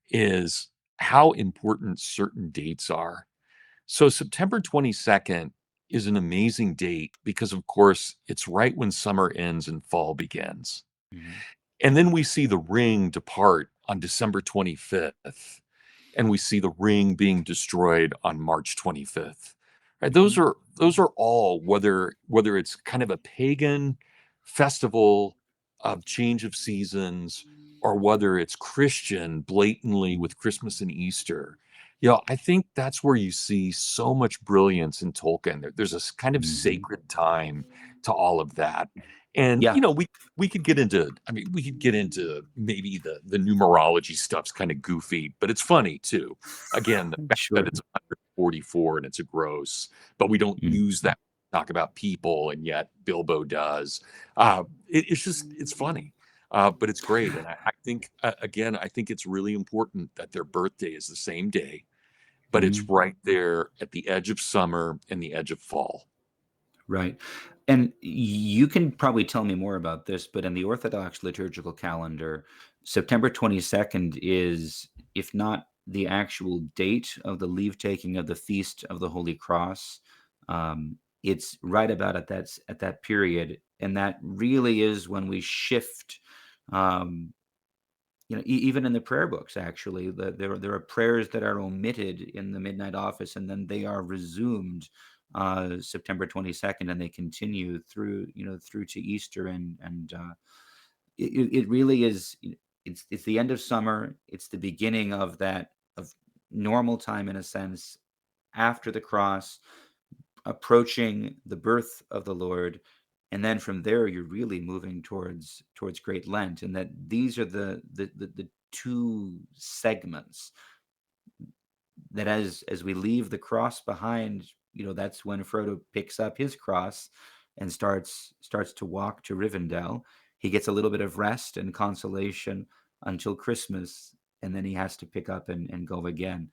is how important certain dates are. So September 22nd is an amazing date because of course it's right when summer ends and fall begins. Mhm, And then we see the ring depart on December 25th, and we see the ring being destroyed on March 25th. Right? mhm, Those are all, whether it's kind of a pagan festival of change of seasons or whether it's Christian blatantly with Christmas and Easter. I think that's where you see so much brilliance in Tolkien. There's a kind of mhm. sacred time to all of that. And Yeah, we could get into, I mean, we could get into maybe the numerology stuff's kind of goofy, but it's funny too. Again, the fact that sure. it's 144 and it's a gross, but we don't Mm, use that to talk about people, and yet Bilbo does. It's funny, but it's great. And I think, again, I think it's really important that their birthday is the same day, but it's mhm. right there at the edge of summer and the edge of fall. Right. And you can probably tell me more about this, but in the Orthodox liturgical calendar, September 22nd is, if not the actual date of the leave taking of the Feast of the Holy Cross, it's right about at that period, and that really is when we shift. Um, even in the prayer books, actually, there are prayers that are omitted in the midnight office, and then they are resumed September 22nd, and they continue through through to Easter, and it really is. It's the end of summer. It's the beginning of that of normal time, in a sense, after the cross, approaching the birth of the Lord, and then from there you're really moving towards Great Lent, and that these are the two segments that as we leave the cross behind, that's when Frodo picks up his cross and starts to walk to Rivendell. He gets a little bit of rest and consolation until Christmas, and then he has to pick up and go again.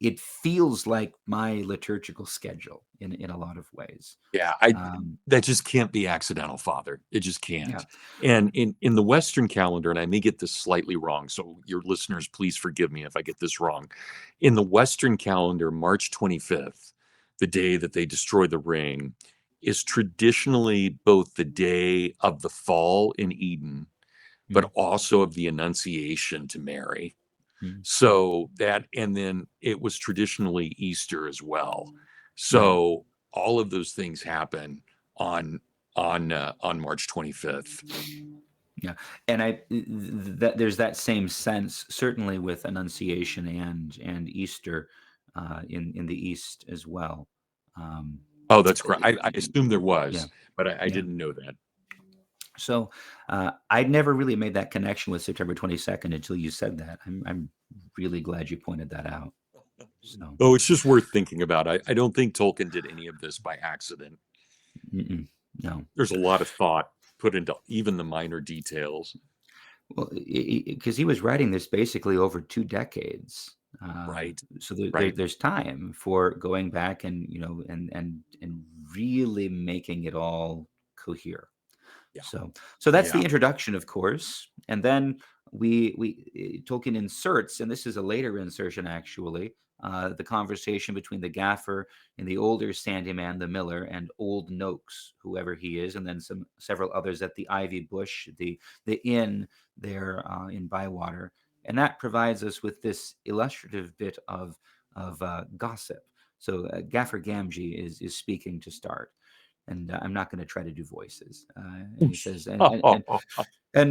It feels like my liturgical schedule in a lot of ways. Yeah, I Um, that just can't be accidental, Father. It just yeah. can't. And in the Western calendar, and I may get this slightly wrong, so your listeners, please forgive me if I get this wrong. In the Western calendar, March 25th, the day that they destroy the ring, is traditionally both the day of the fall in Eden, but Mm, also of the Annunciation to Mary. mm, So that, and then it was traditionally Easter as well. right. So all of those things happen on on March 25th. Yeah, and that there's that same sense, certainly with Annunciation and Easter, in the East as well. Um, Oh, that's correct. eh, I assumed there yeah, was, but I yeah. didn't know that. So I'd never really made that connection with September 22nd until you said that. I'm really glad you pointed that out. So Oh, it's just worth thinking about. I don't think Tolkien did any of this by accident. mm-mm, no. There's a lot of thought put into even the minor details. Well, because he was writing this basically over 2 decades, Right. so Right. there's time for going back and and really making it all cohere. Yeah. So that's the Yeah. introduction, of course, and then Tolkien inserts, and this is a later insertion actually, the conversation between the gaffer and the older Sandyman, the miller, and Old Noakes, whoever he is, and then several others at the Ivy Bush, the inn there in Bywater, and that provides us with this illustrative bit of gossip. So Gaffer Gamgee is speaking to start, and I'm not going to try to do voices. And he says, and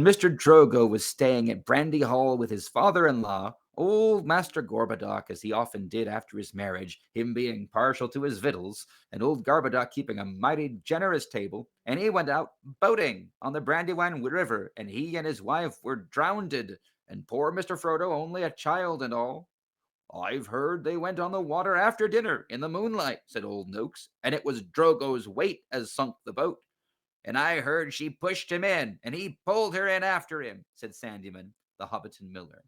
Mr. Drogo was staying at Brandy Hall with his father-in-law, old Master Gorbadoc, as he often did after his marriage, him being partial to his victuals, and old Gorbadoc keeping a mighty generous table, and he went out boating on the Brandywine River, and he and his wife were drowned, and poor Mr. Frodo only a child and all. I've heard they went on the water after dinner in the moonlight, said old Noakes, and it was Drogo's weight as sunk the boat. And I heard she pushed him in, and he pulled her in after him, said Sandyman, the Hobbiton miller.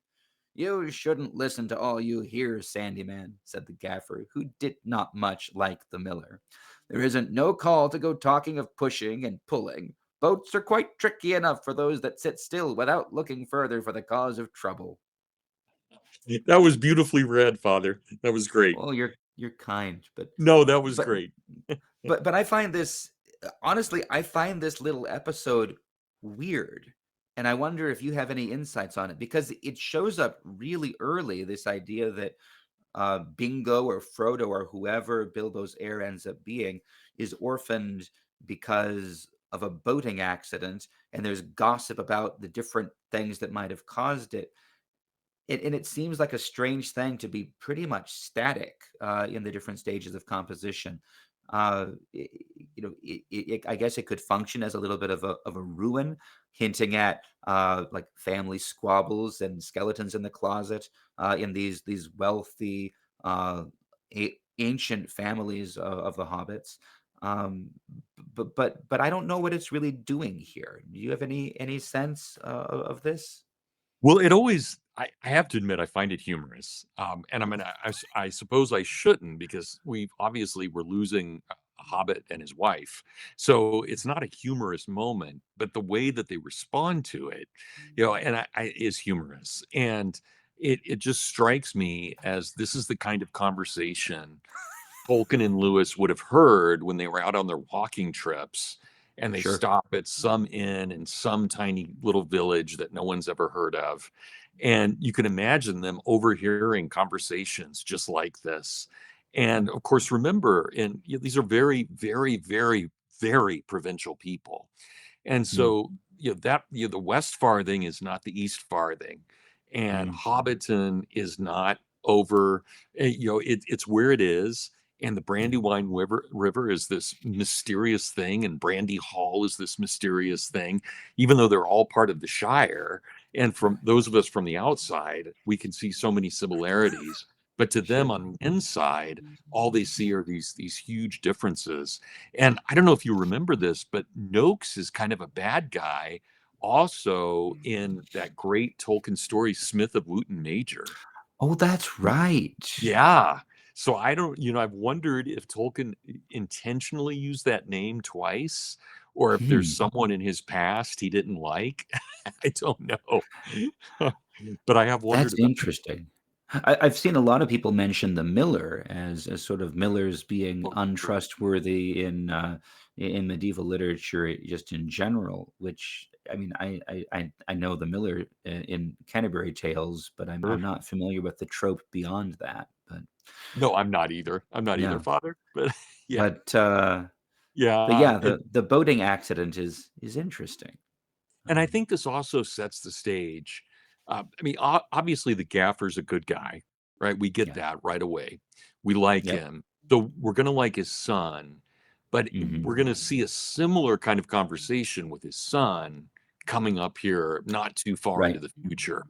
You shouldn't listen to all you hear, Sandyman, said the gaffer, who did not much like the miller. There isn't no call to go talking of pushing and pulling. Boats are quite tricky enough for those that sit still without looking further for the cause of trouble. That was beautifully read, Father. That was great. Oh, you're kind, No, that was but great. but I find this honestly, I find this little episode weird. And I wonder if you have any insights on it because it shows up really early, this idea that Bingo or Frodo or whoever Bilbo's heir ends up being is orphaned because of a boating accident, and there's gossip about the different things that might have caused it. And it seems like a strange thing to be pretty much static in the different stages of composition. I guess it could function as a little bit of a ruin, hinting at like family squabbles and skeletons in the closet in these wealthy ancient families of the hobbits. Um, but I don't know what it's really doing here. Do you have any sense of this? Well, it always I have to admit I find it humorous. And I suppose I shouldn't because we're losing a Hobbit and his wife. So it's not a humorous moment, but the way that they respond to it, and is humorous. And it just strikes me as this is the kind of conversation Tolkien and Lewis would have heard when they were out on their walking trips and they Sure. stop at some inn in some tiny little village that no one's ever heard of. And you can imagine them overhearing conversations just like this. And of course, remember, these are very, very, very, very provincial people. And Mm, so, the West Farthing is not the East Farthing, and mm, Hobbiton is not over. It's where it is, and the yeah. Brandywine River is this mysterious thing, and Brandy Hall is this mysterious thing, even though they're all part of the Shire. And from those of us from the outside, we can see so many similarities. But to them Sure. on the inside, all they see are these huge differences. And I don't know if you remember this, but Noakes is kind of a bad guy also in that great Tolkien story, Smith of Wootton Major. Oh, that's right. Yeah. So I don't, I've wondered if Tolkien intentionally used that name twice or if there's Hmm. someone in his past he didn't like. I don't know. But I have wondered That's about interesting. I've seen a lot of people mention the Miller as sort of Millers being it. untrustworthy in medieval literature just in general. Which I mean, I know the Miller in Canterbury Tales, but I'm Sure. not familiar with the trope beyond that. But No, I'm not either. I'm not either, yeah, Father. But yeah, but uh, but yeah. yeah, the boating accident is interesting. And I Um, think this also sets the stage. I mean, obviously, the gaffer's a good guy, right? We get yeah. that right away. We like Yep. him. So we're going to like his son, but Hmm. we're going to see a similar kind of conversation with his son coming up here not too far into Right. the future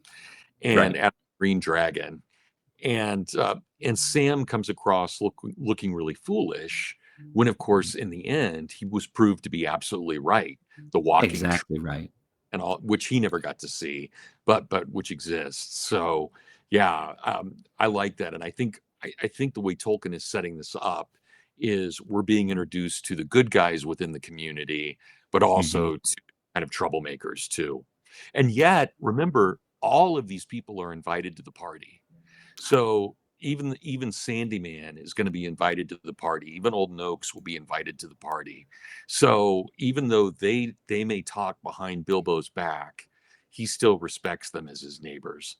and Right. at Green Dragon. And Sam comes across looking really foolish when, of course, in the end, he was proved to be absolutely right. The walking Exactly right. and all, which he never got to see, but which exists. So yeah, I like that, and I think the way Tolkien is setting this up is we're being introduced to the good guys within the community, but Hmm. also to kind of troublemakers too. And yet, remember, all of these people are invited to the party. So even Sandyman is going to be invited to the party. Even Old Noakes will be invited to the party. So even though they may talk behind Bilbo's back, he still respects them as his neighbors.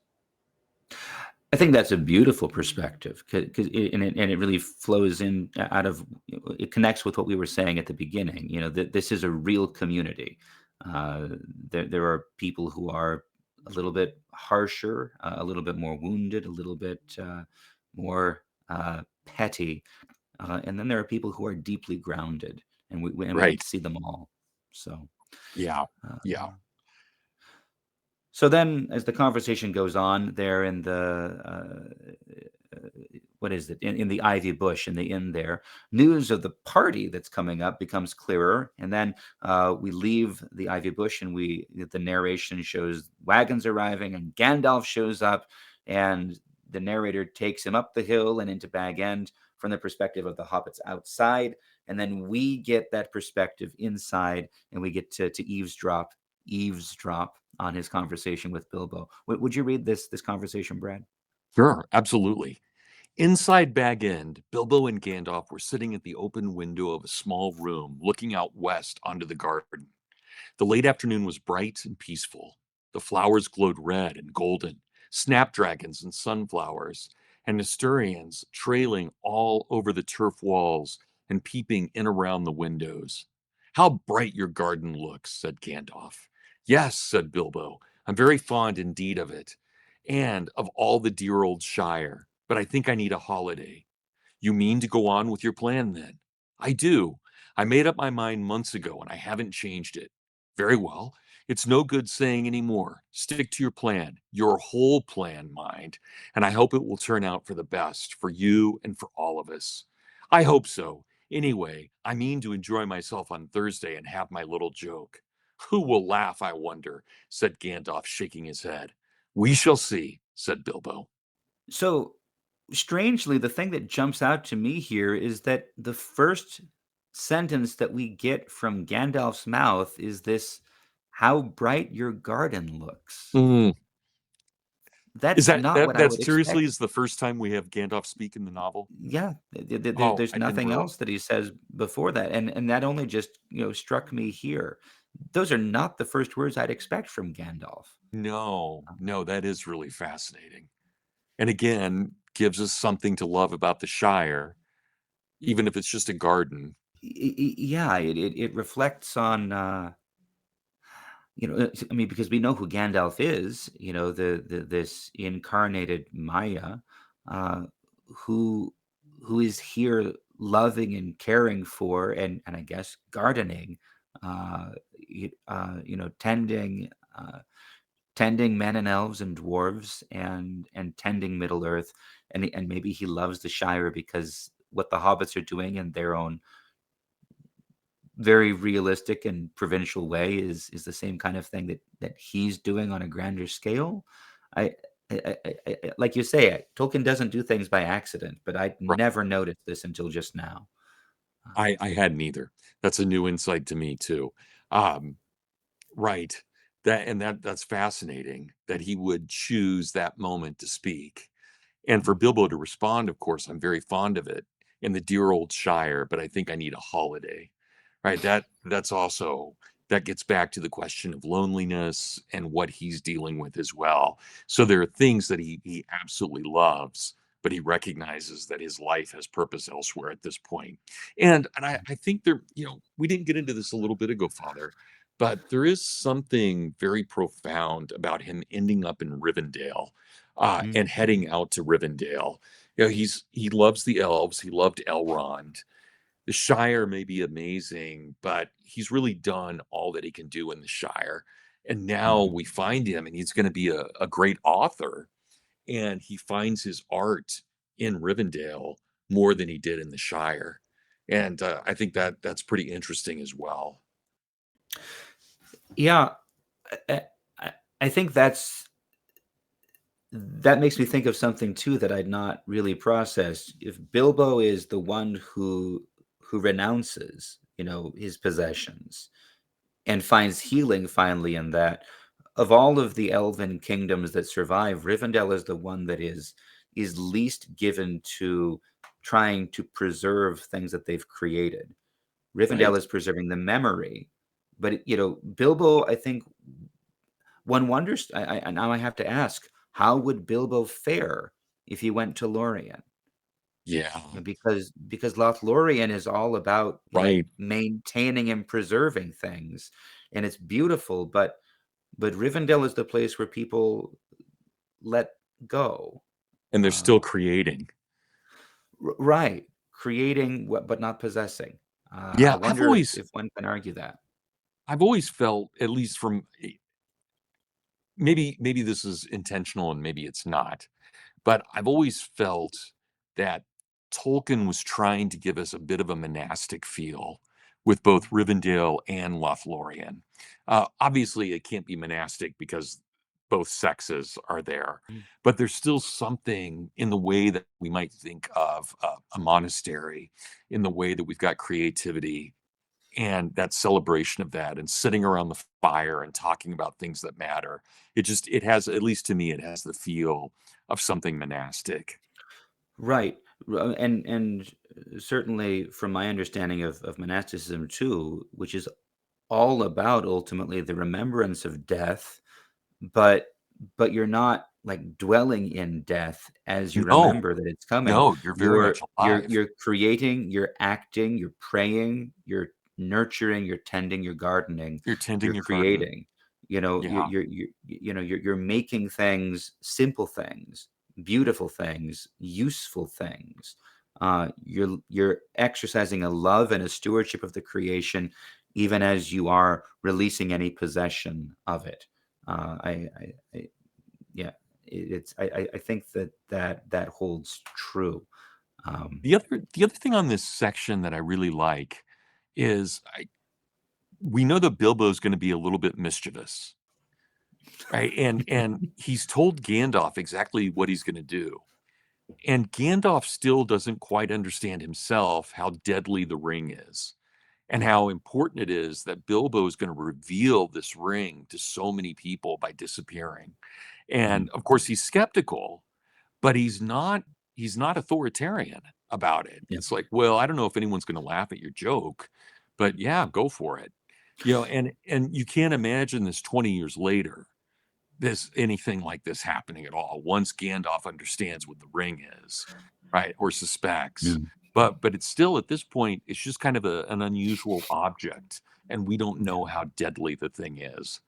I think that's a beautiful perspective because and it really flows in out of it connects with what we were saying at the beginning. That this is a real community. Uh, there are people who are a little bit harsher, a little bit more wounded, a little bit more petty, and then there are people who are deeply grounded, and we get Right. to see them all. So. Yeah. Uh, Yeah. So then, as the conversation goes on, there in the what is it in the ivy bush in the inn there, news of the party that's coming up becomes clearer, and then we leave the ivy bush, and the narration shows wagons arriving, and Gandalf shows up, and the narrator takes him up the hill and into Bag End from the perspective of the hobbits outside, and then we get that perspective inside, and we get to eavesdrop on his conversation with Bilbo. Would you read this conversation, Brad? Sure. Absolutely. Inside Bag End, Bilbo and Gandalf were sitting at the open window of a small room looking out west onto the garden. The late afternoon was bright and peaceful. The flowers glowed red and golden, snapdragons and sunflowers, and nasturtiums trailing all over the turf walls and peeping in around the windows. How bright your garden looks, said Gandalf. Yes, said Bilbo. I'm very fond indeed of it, and of all the dear old Shire, but I think I need a holiday. You mean to go on with your plan then? I do. I made up my mind months ago and I haven't changed it. Very well. It's no good saying any more. Stick to your plan, your whole plan, mind, and I hope it will turn out for the best for you and for all of us. I hope so. Anyway, I mean to enjoy myself on Thursday and have my little joke. Who will laugh, I wonder, said Gandalf, shaking his head. We shall see, said Bilbo. So, strangely, the thing that jumps out to me here is that the first sentence that we get from Gandalf's mouth is this, "How bright your garden looks." Mm, Is That's that not that what I that would seriously expect. is the first time we have Gandalf speak in the novel? Yeah, Oh, there's I didn't nothing realize. else that he says before that, and that only just, struck me here. Those are not the first words I'd expect from Gandalf. No, no, that is really fascinating. And again, gives us something to love about the Shire, even if it's just a garden. Yeah, it reflects on, I mean, because we know who Gandalf is, the this incarnated Maya, uh, who who is here loving and caring for, and I guess gardening, tending, tending men and elves and dwarves, and tending Middle Earth, and maybe he loves the Shire because what the hobbits are doing in their own very realistic and provincial way is the same kind of thing that he's doing on a grander scale. I, like you say, Tolkien doesn't do things by accident, but I'd Right. never noticed this until just now. I hadn't either. That's a new insight to me too. Um, right. That's fascinating that he would choose that moment to speak. And for Bilbo to respond, of course, I'm very fond of it in the dear old Shire, but I think I need a holiday. Right. That's also that gets back to the question of loneliness and what he's dealing with as well. So there are things that he absolutely loves, but he recognizes that his life has purpose elsewhere at this point. And I think there, we didn't get into this a little bit ago, Father, but there is something very profound about him ending up in Rivendell Mm, and heading out to Rivendell. He loves the elves. He loved Elrond. The Shire may be amazing, but he's really done all that he can do in the Shire. And now mhm. we find him, and he's going to be a great author. And he finds his art in Rivendell more than he did in the Shire. And I think that's pretty interesting as well. Yeah, I, I I think that makes me think of something too that I'd not really processed. If Bilbo is the one who renounces, his possessions, and finds healing finally in that. Of all of the elven kingdoms that survive, Rivendell is the one that is least given to trying to preserve things that they've created. Rivendell Right. is preserving the memory, but Bilbo, I think one wonders. Now I have to ask, how would Bilbo fare if he went to Lorien? Yeah. Because Lothlorien is all about Right. maintaining and preserving things, and it's beautiful, but Rivendell is the place where people let go. And they're Uh, still creating. right, creating but not possessing. I Yeah. wonder if one can argue that. I've always felt, at least from maybe this is intentional and maybe it's not, but I've always felt that Tolkien was trying to give us a bit of a monastic feel with both Rivendell and Lothlorien. Obviously, it can't be monastic because both sexes are there, Mm. but there's still something in the way that we might think of a monastery, in the way that we've got creativity and that celebration of that and sitting around the fire and talking about things that matter. It has, at least to me, it has the feel of something monastic. Right, and certainly from my understanding of monasticism too, which is all about ultimately the remembrance of death, but you're not like dwelling in death as you No, remember that it's coming. no, you're very much alive. You're creating, you're acting, you're praying, you're nurturing, you're tending, you're gardening, You're tending you're your garden. creating. You're making things, simple things, beautiful things, useful things. You're exercising a love and a stewardship of the creation, even as you are releasing any possession of it. I yeah, I think that holds true. Um, The other thing on this section that I really like is we know that Bilbo's going to be a little bit mischievous, right? And he's told Gandalf exactly what he's going to do. And Gandalf still doesn't quite understand himself how deadly the ring is and how important it is that Bilbo is going to reveal this ring to so many people by disappearing. Mhm. And of course, he's skeptical, but he's not authoritarian about it. Yeah. It's like, well, I don't know if anyone's going to laugh at your joke, but yeah, go for it. And you can't imagine this 20 years later, this anything like this happening at all. Once Gandalf understands what the ring is, right, or suspects. Mm. But it's still at this point, it's just kind of an unusual object, and we don't Yeah. know how deadly the thing is.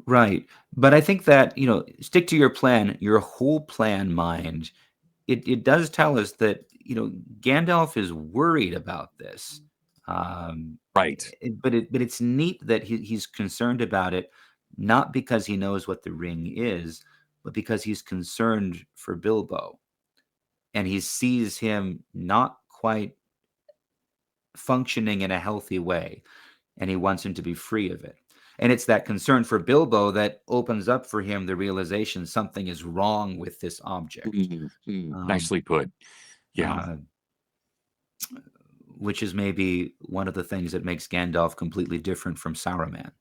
Right. But I think that, stick to your plan, your whole plan mind. It does tell us that, Gandalf is worried about this. Um, Right. but it's neat that he's concerned about it, not because he knows what the ring is, but because he's concerned for Bilbo, and he sees him not quite functioning in a healthy way, and he wants him to be free of it. And it's that concern for Bilbo that opens up for him the realization something is wrong with this object, um, Nicely put. Yeah. uh, which is maybe one of the things that makes Gandalf completely different from Saruman,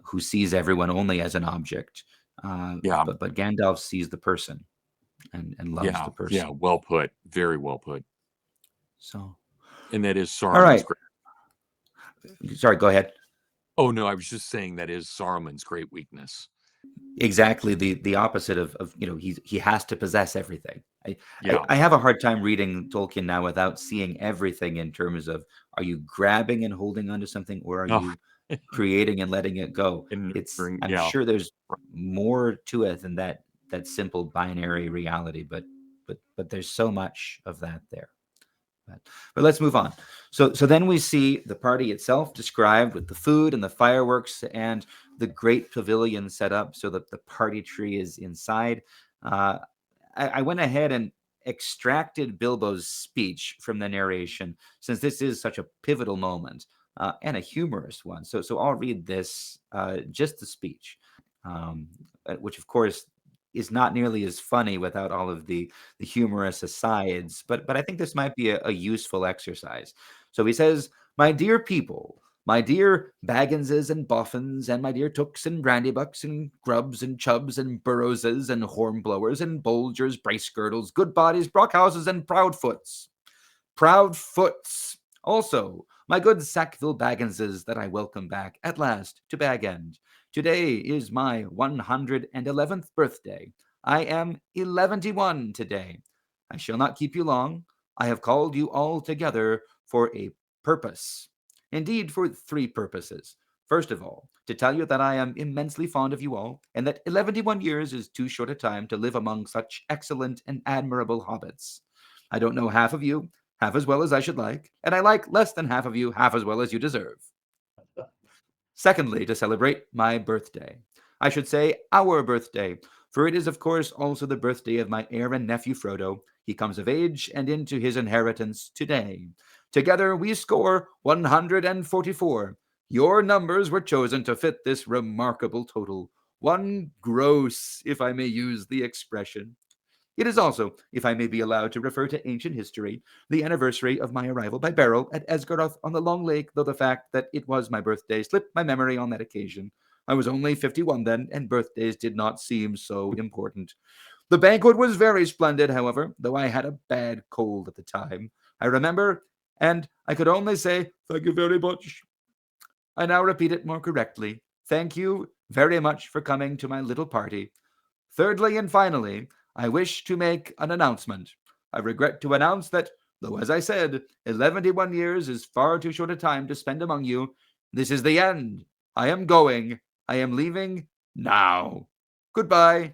who sees everyone only as an object. Yeah. But Gandalf sees the person and loves Yeah. the Yeah. person. Well put. Very well put. So, And that is all Saruman's right. great. Sorry, go ahead. Oh no, I was just saying that is Saruman's great weakness. Exactly the opposite of he has to possess everything. Yeah. I have a hard time reading Tolkien now without seeing everything in terms of, are you grabbing and holding onto something, or are Oh, you creating and letting it go? and It's nurturing. I'm Yeah. sure there's more to it than that simple binary reality, but there's so much of that there. But let's move on. So then we see the party itself described with the food and the fireworks and the great pavilion set up so that the party tree is inside. Uh, I went ahead and extracted Bilbo's speech from the narration, since this is such a pivotal moment, and a humorous one. So I'll read this, just the speech, um, which of course is not nearly as funny without all of the humorous asides, but I think this might be a useful exercise. So he says, "My dear people, my dear Bagginses and Boffins, and my dear Tooks and Brandybucks and Grubbs and Chubbs and Burrowses and Hornblowers and Bolgers, Bracegirdles, Goodbodies, Brockhouses, and Proudfoots. Proudfoots. Also, my good Sackville Bagginses that I welcome back at last to Bag End. Today is my 111th birthday. I am 11 today. I shall not keep you long. I have called you all together for a purpose. Indeed, for three purposes. First of all, to tell you that I am immensely fond of you all, and that 11 years is too short a time to live among such excellent and admirable hobbits. I don't know half of you, half as well as I should like, and I like less than half of you half as well as you deserve. Secondly, to celebrate my birthday. I should say our birthday, for it is, of course, also the birthday of my heir and nephew Frodo. He comes of age and into his inheritance today. Together we score 144. Your numbers were chosen to fit this remarkable total. One gross, if I may use the expression. It is also, if I may be allowed to refer to ancient history, the anniversary of my arrival by barrel at Esgaroth on the Long Lake, though the fact that it was my birthday slipped my memory on that occasion. I was only 51 then, and birthdays did not seem so important. The banquet was very splendid, however, though I had a bad cold at the time. I remember, and I could only say, "Thank you very much." I now repeat it more correctly. Thank you very much for coming to my little party. Thirdly and finally, I wish to make an announcement. I regret to announce that, though as I said, 11 years is far too short a time to spend among you, this is the end. I am going. I am leaving now. Goodbye.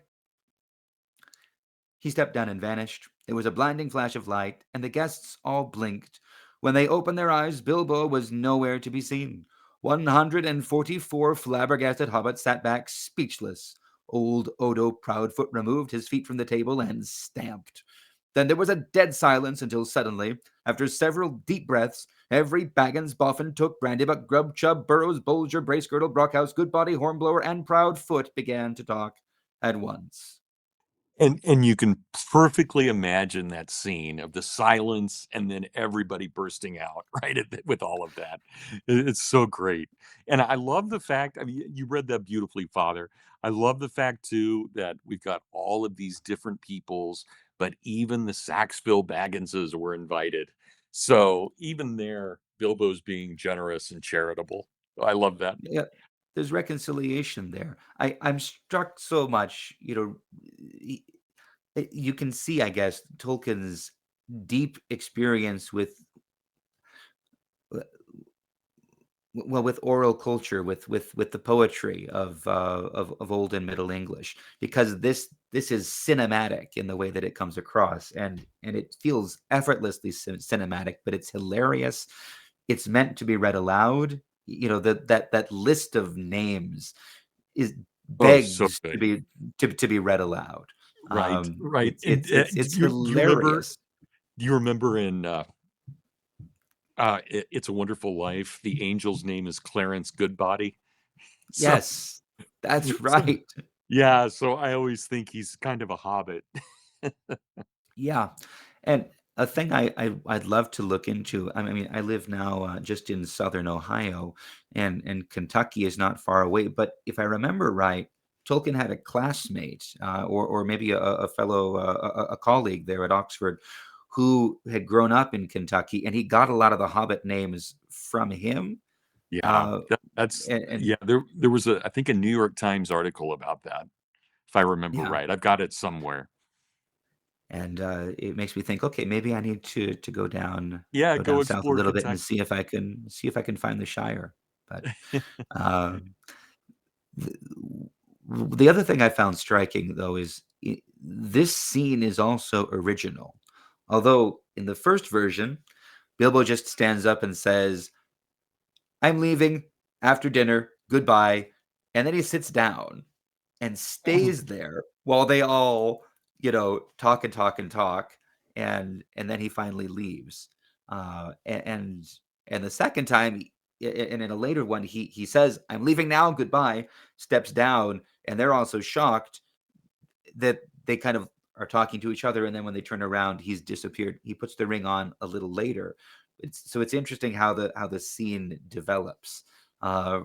He stepped down and vanished. There was a blinding flash of light, and the guests all blinked. When they opened their eyes, Bilbo was nowhere to be seen. 144 flabbergasted hobbits sat back speechless. Old Odo Proudfoot removed his feet from the table and stamped. Then there was a dead silence until suddenly, after several deep breaths, every Baggins, Boffin, Took, Brandybuck, Grub, Chub, Burrows, Bolger, Bracegirdle, Brockhouse, Goodbody, Hornblower, and Proudfoot began to talk at once. And you can perfectly imagine that scene of the silence and then everybody bursting out, right, with all of that. It's so great, and I love the fact, I mean, you read that beautifully, Father. I love the fact too that we've got all of these different peoples, but even the Saxville Bagginses were invited. So even there, Bilbo's being generous and charitable. I love that. Yeah, there's reconciliation there. I'm struck so much, you can see, I guess, Tolkien's deep experience with well, with oral culture, with the poetry of Old and Middle English, because this is cinematic in the way that it comes across, and it feels effortlessly cinematic, but it's hilarious. It's meant to be read aloud. That list of names is Oh, so begs to good. be read aloud. Right, right, It's and, it's it's it's do you remember hilarious. in, It's a Wonderful Life, the angel's name is Clarence Goodbody? So Yes, that's so right. yeah, so I always think he's kind of a hobbit. Yeah, and a thing I'd love to look into. I mean, I live now just in southern Ohio, and Kentucky is not far away. But if I remember right, Tolkien had a classmate, or maybe a fellow a colleague there at Oxford, who had grown up in Kentucky, and he got a lot of the Hobbit names from him. Yeah, Uh, that's and yeah, there was I think a New York Times article about that, if I remember yeah, right. I've got it somewhere. and it makes me think, okay, maybe I need to Yeah, go go down south a explore little bit and Kentucky. see if I can find the Shire. But uh, the, the other thing I found striking, though, is this scene is also original. Although in the first version, Bilbo just stands up and says, "I'm leaving after dinner. Goodbye," and then he sits down and stays there while they all, talk and talk and talk, and then he finally leaves. And the second time, and in a later one, he says, "I'm leaving now, goodbye," steps down, and they're also shocked that they kind of are talking to each other, and then when they turn around, he's disappeared. He puts the ring on a little later. It's interesting how the scene develops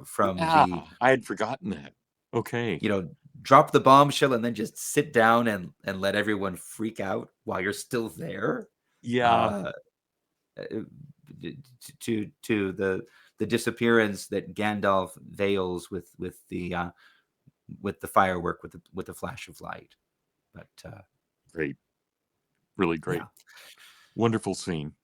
from Yeah, I had forgotten that. Okay. you know, drop the bombshell and then just sit down and let everyone freak out while you're still there. Yeah, Uh, uh, to the disappearance that Gandalf veils with the firework with the flash of light. But great. Really great. yeah, Wonderful scene.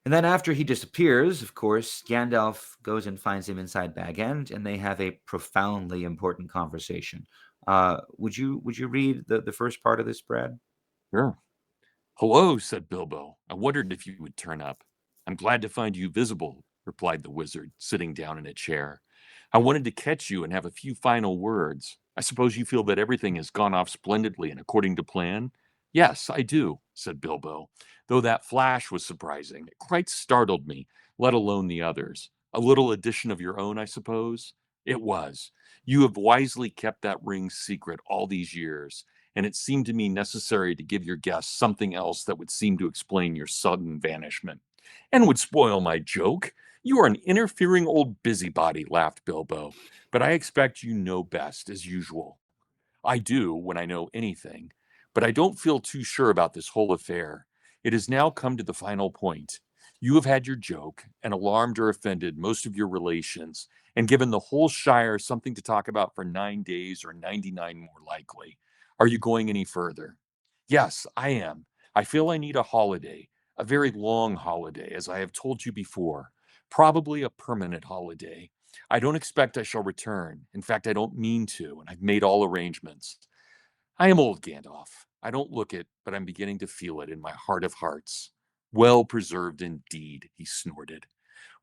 and then after he disappears, of course, Gandalf goes and finds him inside Bag End, and they have a profoundly important conversation. Would you read the first part of this, Brad? Sure. "Hello," said Bilbo. "I wondered if you would turn up." "I'm glad to find you visible," replied the wizard, sitting down in a chair. "I wanted to catch you and have a few final words. I suppose you feel that everything has gone off splendidly and according to plan?" "Yes, I do," said Bilbo, "though that flash was surprising. It quite startled me, let alone the others. A little addition of your own, I suppose?" "It was. You have wisely kept that ring secret all these years, and it seemed to me necessary to give your guests something else that would seem to explain your sudden vanishment." "And would spoil my joke. You are an interfering old busybody," laughed Bilbo. "But I expect you know best, as usual." "I do, when I know anything. But I don't feel too sure about this whole affair. It has now come to the final point. You have had your joke, and alarmed or offended most of your relations, and given the whole Shire something to talk about for 9 days, or 99 more likely. Are you going any further?" "Yes, I am. I feel I need a holiday, a very long holiday, as I have told you before. Probably a permanent holiday. I don't expect I shall return. In fact, I don't mean to, and I've made all arrangements. I am old, Gandalf. I don't look it, but I'm beginning to feel it in my heart of hearts. Well preserved indeed," he snorted.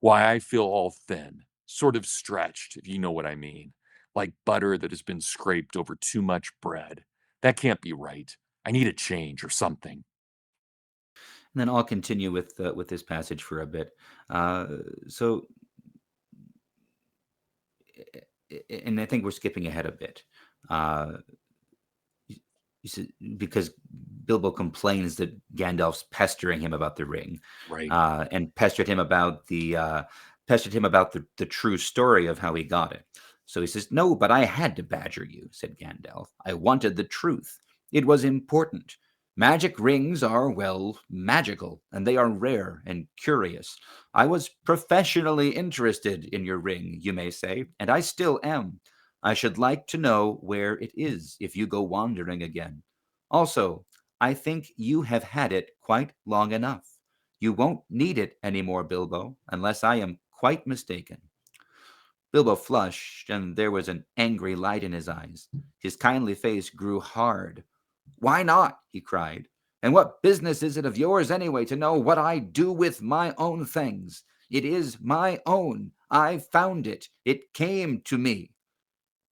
"Why, I feel all thin, sort of stretched, if you know what I mean, like butter that has been scraped over too much bread. That can't be right. I need a change or something." And then I'll continue with this passage for a bit. Uh, so, and I think we're skipping ahead a bit. Uh, because Bilbo complains that Gandalf's pestering him about the ring, Right. and pestered him about the true story of how he got it. So he says, "No, but I had to badger you," said Gandalf. "I wanted the truth. It was important. Magic rings are, well, magical, and they are rare and curious. I was professionally interested in your ring, you may say, and I still am. I should like to know where it is if you go wandering again. Also, I think you have had it quite long enough. You won't need it any more, Bilbo, unless I am quite mistaken." Bilbo flushed, and there was an angry light in his eyes. His kindly face grew hard. "Why not?" he cried. "And what business is it of yours, anyway, to know what I do with my own things? It is my own. I found it. It came to me."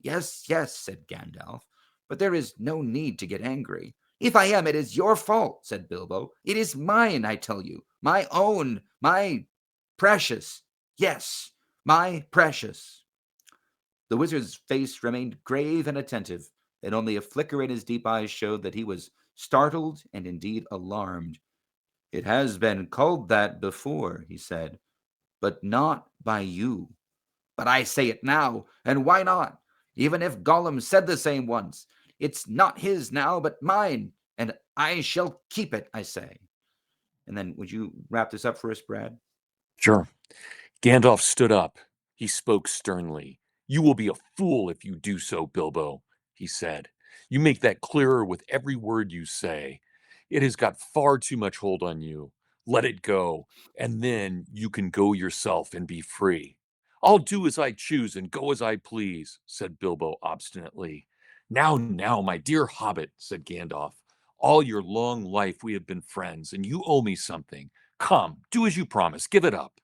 "Yes, yes," said Gandalf, "but there is no need to get angry." "If I am, it is your fault," said Bilbo. "It is mine, I tell you. My own, my precious. Yes, my precious." The wizard's face remained grave and attentive, and only a flicker in his deep eyes showed that he was startled and indeed alarmed. "It has been called that before," he said, "but not by you." "But I say it now, and why not? Even if Gollum said the same once, it's not his now, but mine, and I shall keep it, I say." And then would you wrap this up for us, Brad? Sure. Gandalf stood up. He spoke sternly. "You will be a fool if you do so, Bilbo," he said. "You make that clearer with every word you say. It has got far too much hold on you. Let it go, and then you can go yourself and be free." "I'll do as I choose and go as I please," said Bilbo obstinately. "Now, now, my dear Hobbit," said Gandalf. "All your long life we have been friends, and you owe me something. Come, do as you promised. Give it up."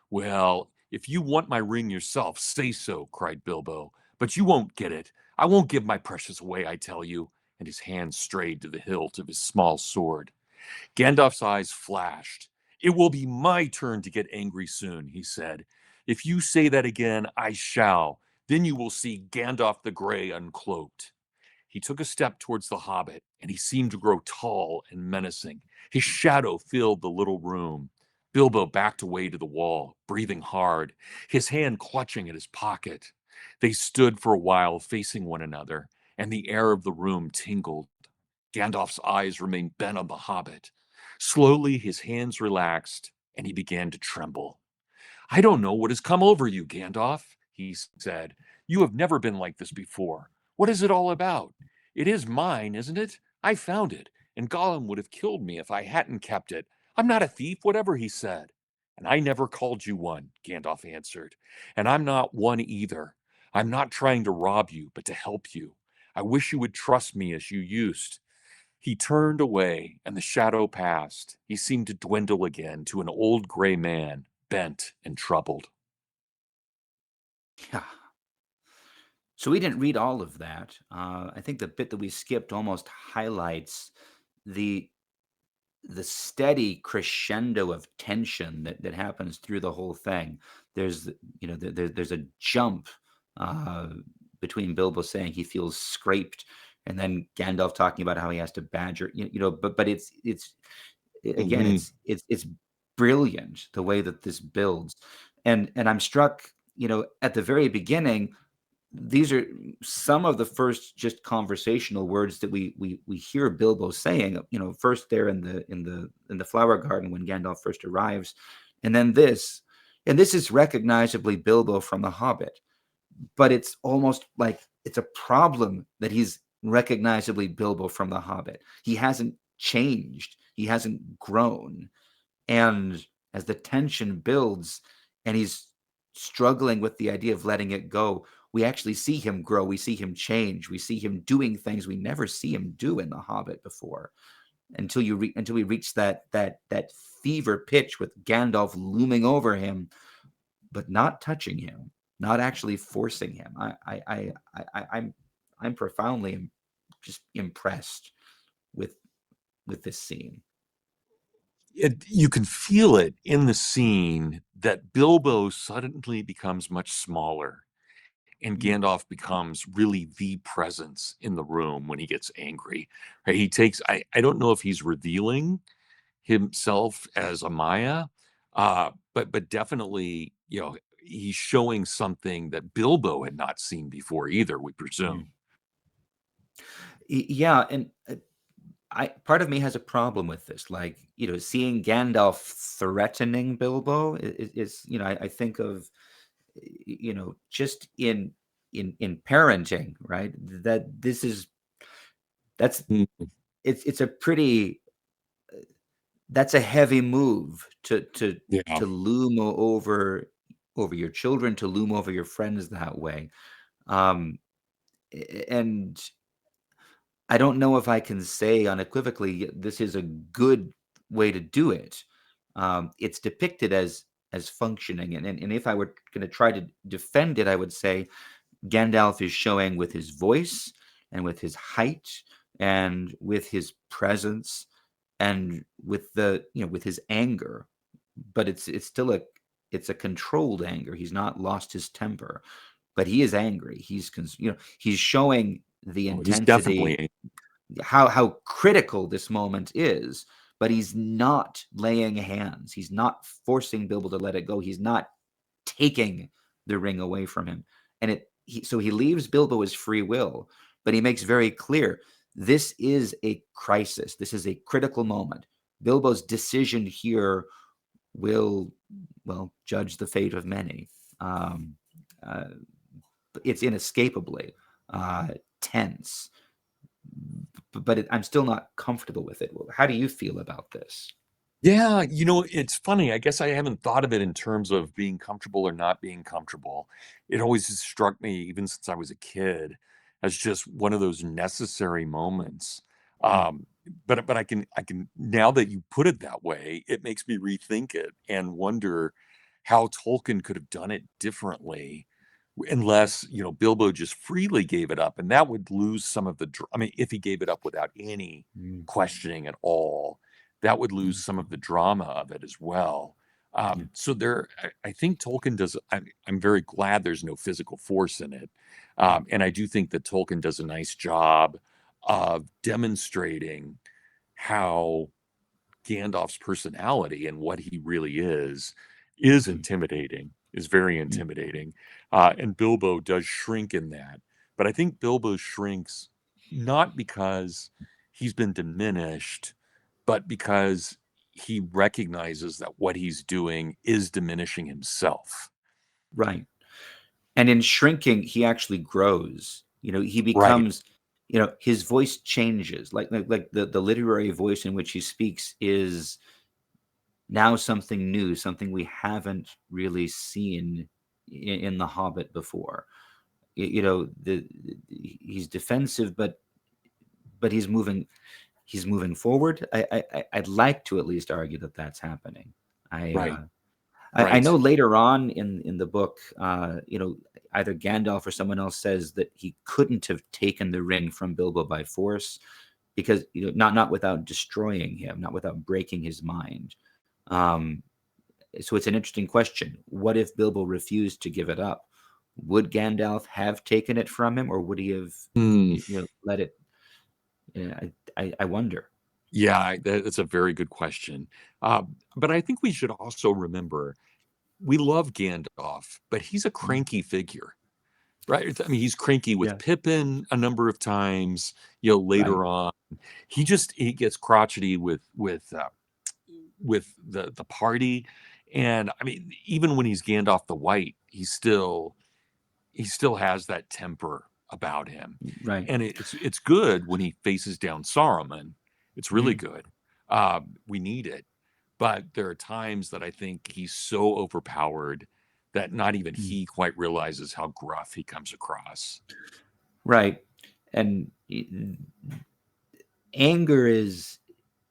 "Well, if you want my ring yourself, say so," cried Bilbo. "But you won't get it. I won't give my precious away, I tell you." And his hand strayed to the hilt of his small sword. Gandalf's eyes flashed. "It will be my turn to get angry soon," he said. "If you say that again, I shall. Then you will see Gandalf the Grey uncloaked." He took a step towards the hobbit, and he seemed to grow tall and menacing. His shadow filled the little room. Bilbo backed away to the wall, breathing hard, his hand clutching at his pocket. They stood for a while facing one another, and the air of the room tingled. Gandalf's eyes remained bent on the hobbit. Slowly, his hands relaxed, and he began to tremble. "I don't know what has come over you, Gandalf," he said. "You have never been like this before. What is it all about? It is mine, isn't it? I found it, and Gollum would have killed me if I hadn't kept it. I'm not a thief, whatever he said." "And I never called you one," Gandalf answered. "And I'm not one either. I'm not trying to rob you, but to help you. I wish you would trust me as you used." He turned away, and the shadow passed. He seemed to dwindle again to an old gray man, bent and troubled. Yeah. So we didn't read all of that. I think the bit that we skipped almost highlights the the steady crescendo of tension that happens through the whole thing. There's there's a jump uh, between Bilbo saying he feels scraped, and then Gandalf talking about how he has to badger. But again, Hmm. it's brilliant the way that this builds, and I'm struck. At the very beginning, these are some of the first just conversational words that we hear Bilbo saying. First there in the flower garden when Gandalf first arrives, and then this is recognizably Bilbo from The Hobbit, but it's almost like it's a problem that he's recognizably Bilbo from The Hobbit. He hasn't changed. He hasn't grown. And as the tension builds and he's struggling with the idea of letting it go, we actually see him grow. We see him change. We see him doing things we never see him do in The Hobbit before, until we reach that fever pitch with Gandalf looming over him, but not touching him, not actually forcing him. I'm profoundly just impressed with this scene. You can feel it in the scene that Bilbo suddenly becomes much smaller, and Mm, Gandalf becomes really the presence in the room when he gets angry. Right? He takes, I don't know if he's revealing himself as a Maya, but definitely, he's showing something that Bilbo had not seen before either, we presume. mm. Yeah, and I part of me has a problem with this. Like, seeing Gandalf threatening Bilbo is, I think of, just in parenting, right? That this is that's Mm, it's a pretty that's a heavy move yeah. to loom over your children, to loom over your friends that way. Um, and I don't know if I can say unequivocally this is a good way to do it. It's depicted as functioning, and if I were going to try to defend it, I would say Gandalf is showing with his voice and with his height and with his presence and with with his anger, but it's still a controlled anger. He's not lost his temper, but he is angry. He's showing the Oh, he's intensity, definitely. how critical this moment is, but he's not laying hands. He's not forcing Bilbo to let it go. He's not taking the ring away from him. And so he leaves Bilbo his free will, but he makes very clear this is a crisis. This is a critical moment. Bilbo's decision here will, well, judge the fate of many. Um, uh, it's inescapably tense, but I'm still not comfortable with it. How do you feel about this? Yeah, it's funny. I guess I haven't thought of it in terms of being comfortable or not being comfortable. It always just struck me, even since I was a kid, as just one of those necessary moments. Mm, Um, but I can now that you put it that way, it makes me rethink it and wonder how Tolkien could have done it differently, unless, Bilbo just freely gave it up, and that would lose some of the. I mean, if he gave it up without any mm, questioning at all, that would lose mm, some of the drama of it as well. yeah, So I think Tolkien does. I'm very glad there's no physical force in it, mm, and I do think that Tolkien does a nice job of demonstrating how Gandalf's personality and what he really is mm, intimidating, is very mm. intimidating. And Bilbo does shrink in that. But I think Bilbo shrinks not because he's been diminished, but because he recognizes that what he's doing is diminishing himself. Right. And in shrinking, he actually grows. He Right. becomes, his voice changes. Like the literary voice in which he speaks is now something new, something we haven't really seen in The Hobbit before. He's defensive, but he's moving forward. I'd like to at least argue that that's happening. I Right. uh, I Right. know later on in the book, either Gandalf or someone else says that he couldn't have taken the ring from Bilbo by force because not without destroying him, not without breaking his mind. Um, so it's an interesting question. What if Bilbo refused to give it up? Would Gandalf have taken it from him, or would he have, Hmm. let it? I wonder. Yeah, that's a very good question. But I think we should also remember we love Gandalf, but he's a Mm, cranky figure, right? I mean, he's cranky with yeah. Pippin a number of times. Right. Later on, he gets crotchety with the party, and I mean, even when he's Gandalf the White, he still has that temper about him, Right. and it's good when he faces down Saruman. It's really Mhm. good. We need it, but there are times that I think he's so overpowered that not even Mm. he quite realizes how gruff he comes across. Right. And anger is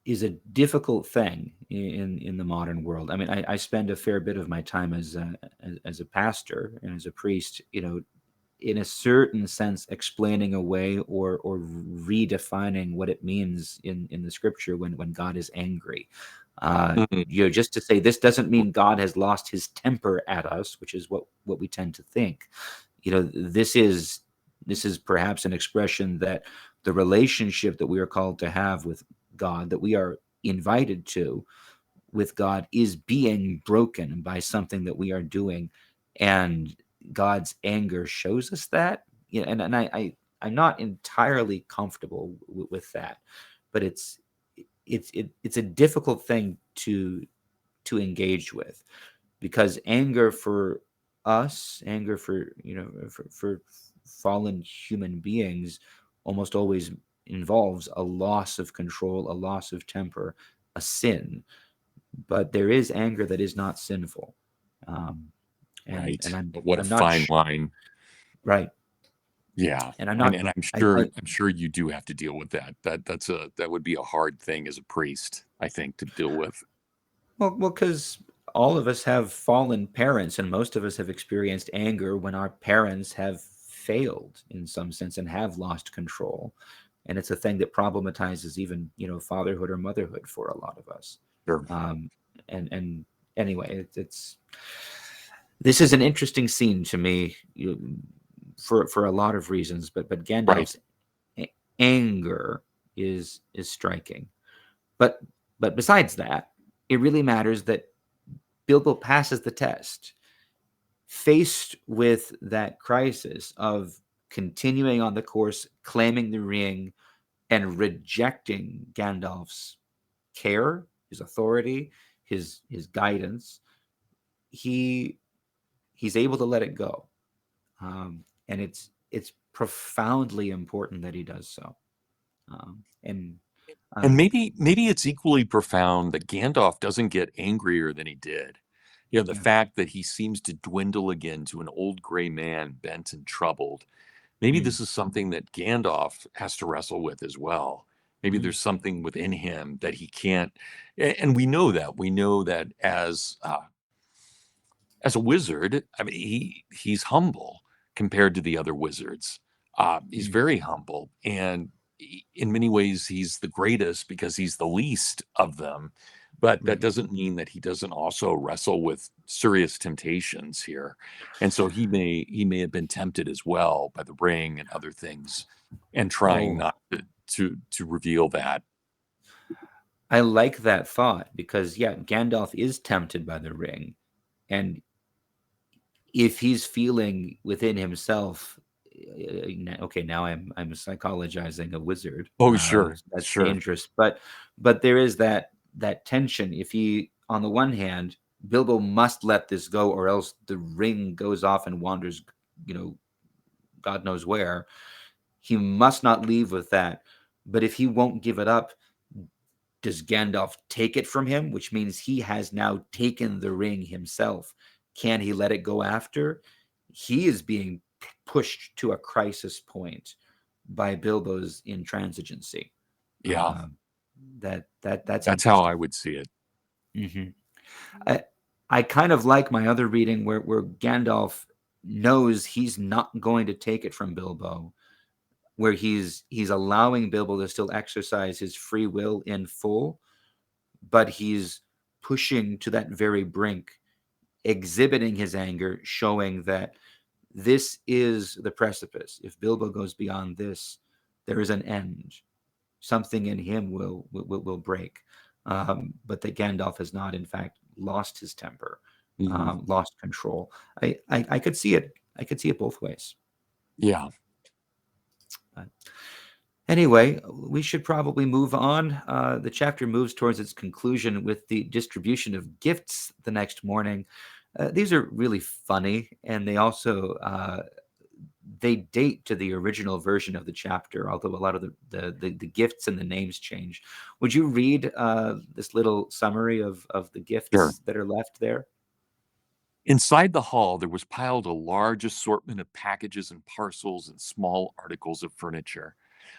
a difficult thing in the modern world. I mean, I spend a fair bit of my time as a pastor and as a priest, in a certain sense, explaining away or redefining what it means in the scripture when God is angry. Mhm. Just to say this doesn't mean God has lost his temper at us, which is what we tend to think. this is perhaps an expression that the relationship that we are called to have with God, that we are invited to with God, is being broken by something that we are doing, and God's anger shows us that. I'm not entirely comfortable with that, but it's a difficult thing to engage with, because anger for us, anger for fallen human beings, almost always involves a loss of control, a loss of temper, a sin. But there is anger that is not sinful, um, and Right. I'm But what a I'm not fine line. right, Yeah. and I'm And not. and I'm sure you do have to deal with that. That would be a hard thing as a priest, I think, to deal with. Because all of us have fallen parents, and most of us have experienced anger when our parents have failed in some sense and have lost control. And it's a thing that problematizes even, fatherhood or motherhood for a lot of us. Sure. Um, and anyway, it's this is an interesting scene to me, for a lot of reasons, but Right. Gandalf's anger is striking. But besides that, it really matters that Bilbo passes the test, faced with that crisis of continuing on the course, claiming the ring, and rejecting Gandalf's care, his authority, his guidance. He he's able to let it go, and it's profoundly important that he does so. And And um, maybe it's equally profound that Gandalf doesn't get angrier than he did. The yeah, fact that he seems to dwindle again to an old gray man, bent and troubled. Maybe mm, this is something that Gandalf has to wrestle with as well. Maybe mm, there's something within him that he can't, and we know that. We know that as a wizard, I mean, he's humble compared to the other wizards. He's mm, very humble, and in many ways, he's the greatest because he's the least of them. But that right. doesn't mean that he doesn't also wrestle with serious temptations here, and so he may have been tempted as well by the ring and other things, and trying Oh, not to reveal that. I like that thought, because yeah, Gandalf is tempted by the ring, and if he's feeling within himself, okay, now I'm psychologizing a wizard. Oh, sure, That's sure, dangerous, but there is that tension. If he, on the one hand, Bilbo must let this go, or else the ring goes off and wanders, you know, God knows where. He must not leave with that. But if he won't give it up, does Gandalf take it from him, which means he has now taken the ring himself? Can he let it go after? He is being pushed to a crisis point by Bilbo's intransigency. yeah, Uh, that's that's how I interesting. would see it. Hmm. I, I kind of like my other reading where Gandalf knows he's not going to take it from Bilbo, where he's allowing Bilbo to still exercise his free will in full, but he's pushing to that very brink, exhibiting his anger, showing that this is the precipice. If Bilbo goes beyond this, there is an end. Something in him will break. But that Gandalf has not, in fact, lost his temper, Mhm. lost control. I could see it. I could see it both ways. Yeah. But anyway, we should probably move on. The chapter moves towards its conclusion with the distribution of gifts the next morning. These are really funny, and they also they date to the original version of the chapter, although a lot of the gifts and the names change. Would you read this little summary of the Sure. gifts that are left there? Inside the hall, there was piled a large assortment of packages and parcels and small articles of furniture.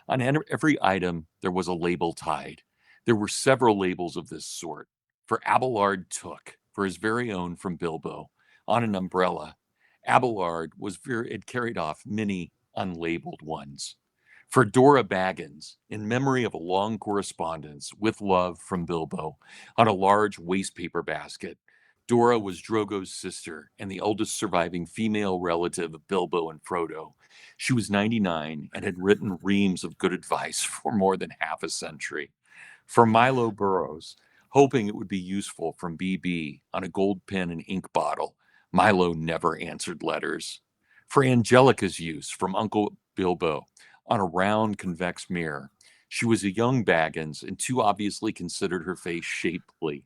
On every item, there was a label tied. There were several labels of this sort. For Abelard took, for his very own from Bilbo, on an umbrella. Abelard had carried off many unlabeled ones. For Dora Baggins, in memory of a long correspondence with love from Bilbo, on a large wastepaper basket. Dora was Drogo's sister and the oldest surviving female relative of Bilbo and Frodo. She was 99 and had written reams of good advice for more than half a century. For Milo Burrows, hoping it would be useful from BB on a gold pen and ink bottle, Milo never answered letters. For Angelica's use from Uncle Bilbo on a round convex mirror, she was a young Baggins and too obviously considered her face shapely.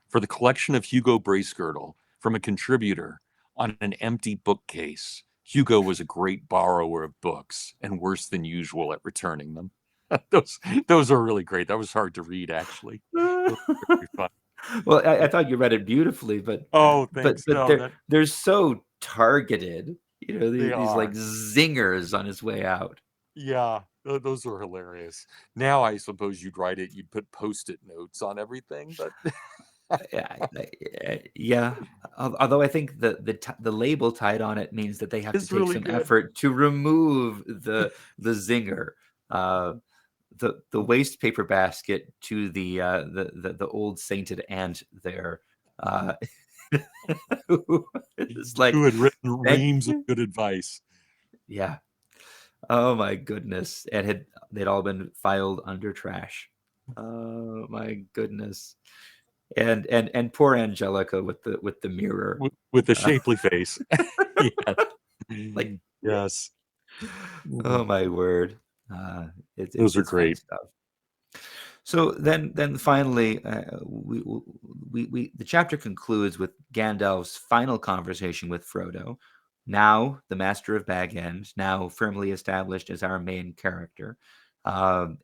For the collection of Hugo Bracegirdle from a contributor on an empty bookcase, Hugo was a great borrower of books and worse than usual at returning them. those those are really great. That was hard to read, actually. Those were very fun. Well, I thought you read it beautifully, but Oh, but thanks. but No, they're that they're so targeted. they These like are. zingers on his way out. Yeah, those are hilarious. Now, I suppose you'd write it. You'd put post-it notes on everything, but Yeah, yeah. Although I think the label tied on it means that they have to it's take really some good. effort to remove the zinger. Uh, the waste paper basket to the old sainted ant there. Uh, it's like, Who had written thank reams of you. good advice. Yeah. Oh my goodness. They'd all been filed under trash. Oh my goodness. And poor Angelica with the mirror. With a Uh, shapely face. Yes. like, Yes. oh Mm. my word. Uh, Those are it's fun great. stuff. So then finally, the chapter concludes with Gandalf's final conversation with Frodo, now the Master of Bag End, now firmly established as our main character. And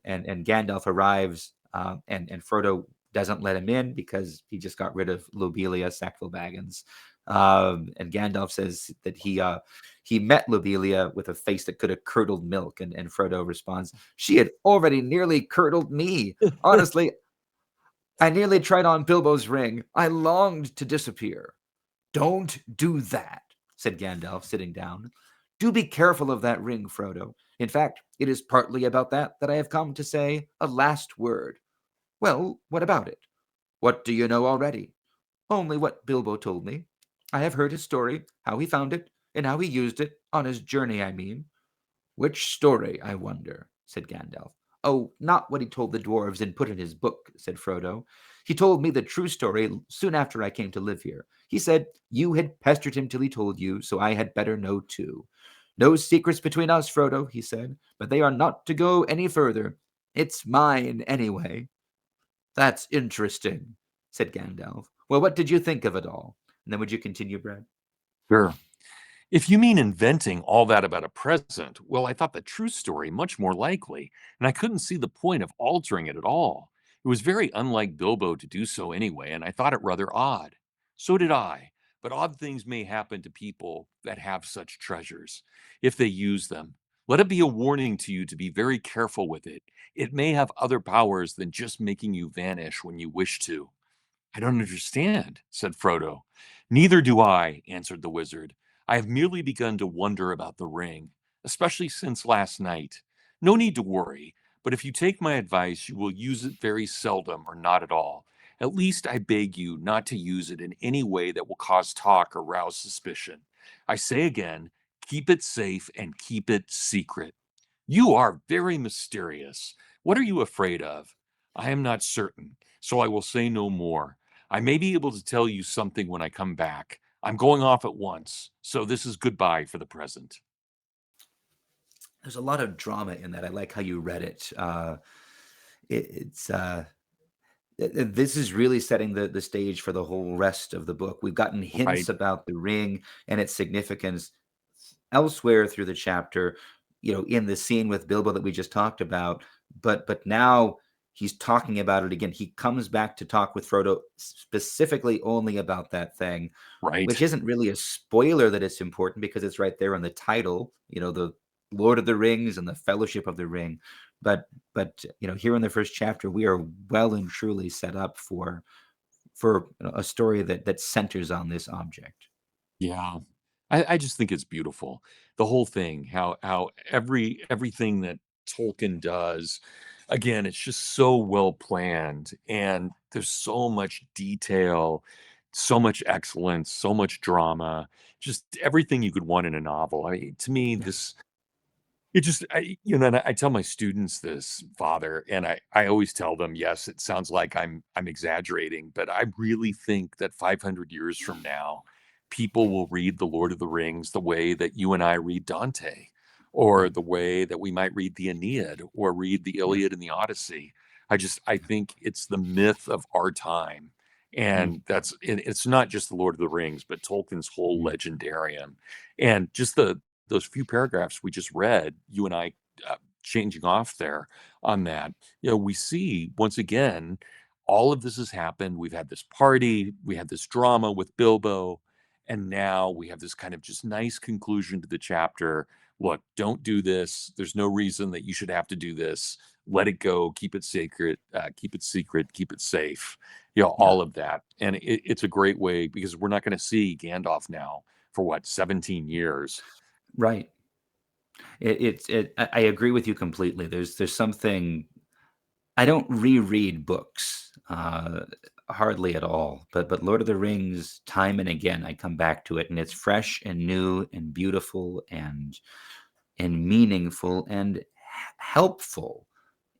Gandalf arrives, and Frodo doesn't let him in because he just got rid of Lobelia Sackville Baggins. And Gandalf says that he met Lobelia with a face that could have curdled milk, and Frodo responds, "She had already nearly curdled me. Honestly, I nearly tried on Bilbo's ring. I longed to disappear." "Don't do that," said Gandalf, sitting down. "Do be careful of that ring, Frodo. In fact, it is partly about that I have come to say a last word." "Well, what about it?" "What do you know already?" "Only what Bilbo told me. I have heard his story, how he found it, and how he used it, on his journey, I mean." "Which story, I wonder?" said Gandalf. "Oh, not what he told the dwarves and put in his book," said Frodo. "He told me the true story soon after I came to live here. He said you had pestered him till he told you, so I had better know too. 'No secrets between us, Frodo,' he said, 'but they are not to go any further. It's mine, anyway.'" "That's interesting," said Gandalf. "Well, what did you think of it all?" And then would you continue, Brad? Sure. If you mean inventing all that about a present, well, I thought the true story much more likely, and I couldn't see the point of altering it at all. It was very unlike Bilbo to do so anyway, and I thought it rather odd. So did I, but odd things may happen to people that have such treasures, if they use them. Let it be a warning to you to be very careful with it. It may have other powers than just making you vanish when you wish to. "I don't understand," said Frodo. "Neither do I," answered the wizard. "I have merely begun to wonder about the ring, especially since last night. No need to worry, but if you take my advice, you will use it very seldom or not at all. At least I beg you not to use it in any way that will cause talk or rouse suspicion. I say again, keep it safe and keep it secret. You are very mysterious. What are you afraid of? I am not certain, so I will say no more. I may be able to tell you something when I come back. I'm going off at once, so this is goodbye for the present." There's a lot of drama in that. I like how you read it. It's this is really setting the stage for the whole rest of the book. We've gotten Right, hints about the ring and its significance elsewhere through the chapter, in the scene with Bilbo that we just talked about. But now he's talking about it again. He comes back to talk with Frodo specifically only about that thing, which right. isn't really a spoiler that it's important because it's right there in the title, the Lord of the Rings and the Fellowship of the Ring. But here in the first chapter, we are well and truly set up for a story that centers on this object. Yeah. I just think it's beautiful. The whole thing, how everything that Tolkien does, again, it's just so well planned and there's so much detail so much excellence, so much drama, just everything you could want in a novel. To me, Yeah. this it just and I tell my students this, Father, and I always tell them, yes, it sounds like I'm exaggerating, but I really think that 500 years from now, people will read The Lord of the Rings the way that you and I read Dante, or Yeah. the way that we might read the Aeneid or read the Yeah. Iliad and the Odyssey. I think it's the myth of our time. Mm, And it's not just The Lord of the Rings, but Tolkien's whole mm, legendarium. And just those few paragraphs we just read, you and I changing off there on that, we see once again, all of this has happened. We've had this party, we had this drama with Bilbo, and now we have this kind of just nice conclusion to the chapter. Look, don't do this. There's no reason that you should have to do this. Let it go. Keep it sacred. Keep it secret. Keep it safe. yeah. All of that. And it's a great way because we're not going to see Gandalf now for what, 17 years. Right. I agree with you completely. There's something. I don't reread books, hardly at all. But Lord of the Rings, time and again, I come back to it, and it's fresh and new and beautiful and meaningful and helpful.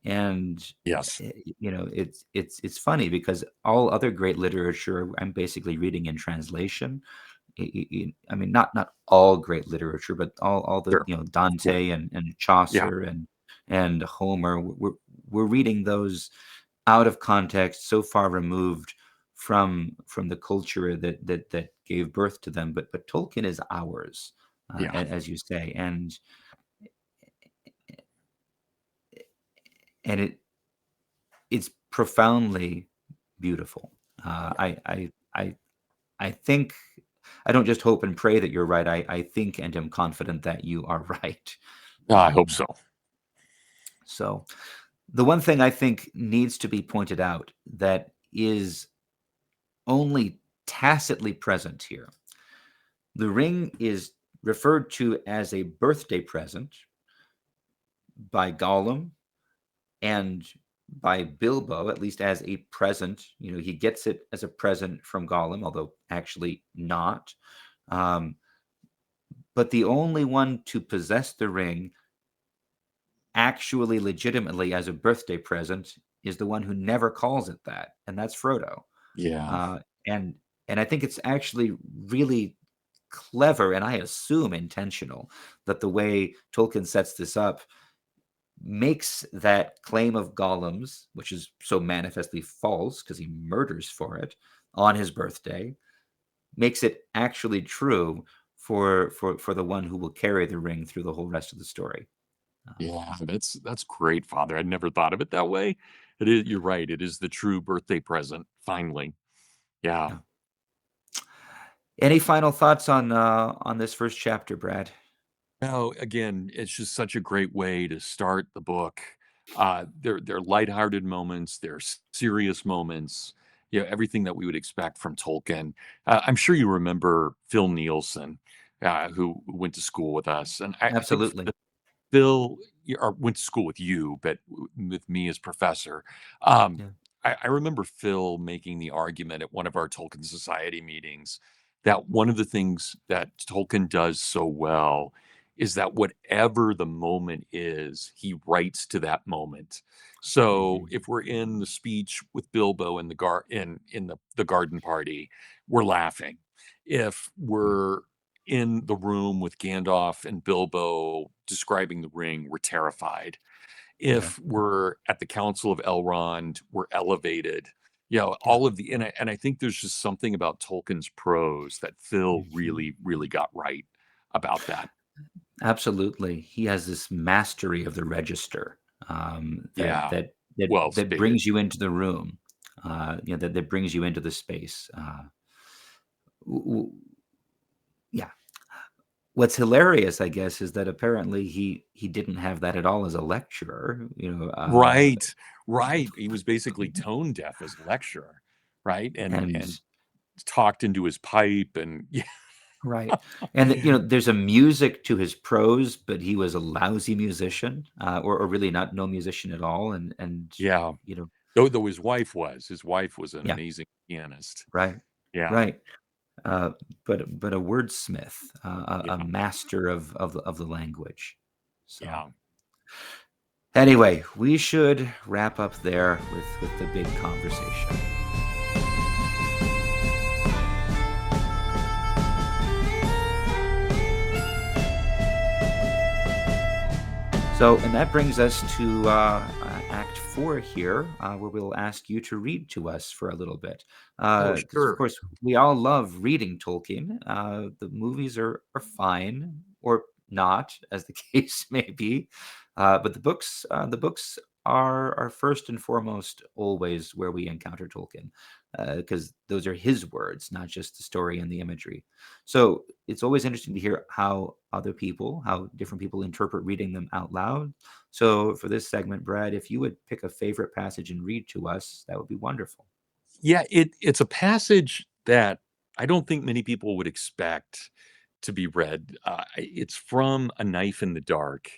And Yes. it's funny because all other great literature I'm basically reading in translation. I mean, not all great literature, but all the Sure. Sure. Dante and Yeah. Chaucer and Homer. We're reading those out of context, so far removed from the culture that gave birth to them. But Tolkien is ours, Yeah. as you say, and it's profoundly beautiful. Yeah. I think I don't just hope and pray that you're right. I think and am confident that you are right. I hope Um, so. so the one thing I think needs to be pointed out that is only tacitly present here. The ring is referred to as a birthday present by Gollum and by Bilbo, at least as a present. He gets it as a present from Gollum, although actually not. Um, but the only one to possess the ring actually legitimately as a birthday present is the one who never calls it that, and that's Frodo. Yeah. Uh, and and I think it's actually really clever, and I assume intentional, that the way Tolkien sets this up makes that claim of Gollum's, which is so manifestly false because he murders for it on his birthday, makes it actually true for the one who will carry the ring through the whole rest of the story. Yeah. That's great, Father. I'd never thought of it that way. It is, you're right. It is the true birthday present, finally. Yeah. Yeah. Any final thoughts on this first chapter, Brad? No, again, it's just such a great way to start the book. They're lighthearted moments, they're serious moments, everything that we would expect from Tolkien. I'm sure you remember Phil Nielsen, who went to school with us, and I think Absolutely. Phil or went to school with you, but with me as professor. Um, Yeah. I remember Phil making the argument at one of our Tolkien Society meetings that one of the things that Tolkien does so well is that whatever the moment is, he writes to that moment. So Mhm. if we're in the speech with Bilbo in the garden party, we're laughing. If Yeah. we're in the room with Gandalf and Bilbo describing the ring, we're terrified. Yeah. If we're at the Council of Elrond, we're elevated. Yeah. All of and I think there's just something about Tolkien's prose that Phil Mhm. really, really got right about that. Absolutely. He has this mastery of the register, that Yeah, that that well that stated. brings you into the room, that brings you into the space. W w Yeah. What's hilarious, I guess, is that apparently he didn't have that at all as a lecturer, Right, right. He was basically tone deaf as a lecturer, right? and And talked into his pipe and yeah, right, and, there's a music to his prose, but he was a lousy musician, or really not no musician at all, and, yeah. you know Though his wife was an yeah, amazing pianist. right. Yeah. right. Uh, but a wordsmith, a Yeah. master of the language. So Yeah. anyway, we should wrap up there with the big conversation. So, and that brings us to Act 4 here, where we'll ask you to read to us for a little bit. Oh, Because, of sure. course, we all love reading Tolkien. The movies are fine, or not, as the case may be. But the books are first and foremost always where we encounter Tolkien, because those are his words, not just the story and the imagery. So it's always interesting to hear how different people interpret reading them out loud. So for this segment, Brad, if you would pick a favorite passage and read to us, that would be wonderful. Yeah, it's a passage that I don't think many people would expect to be read. It's from A Knife in the Dark,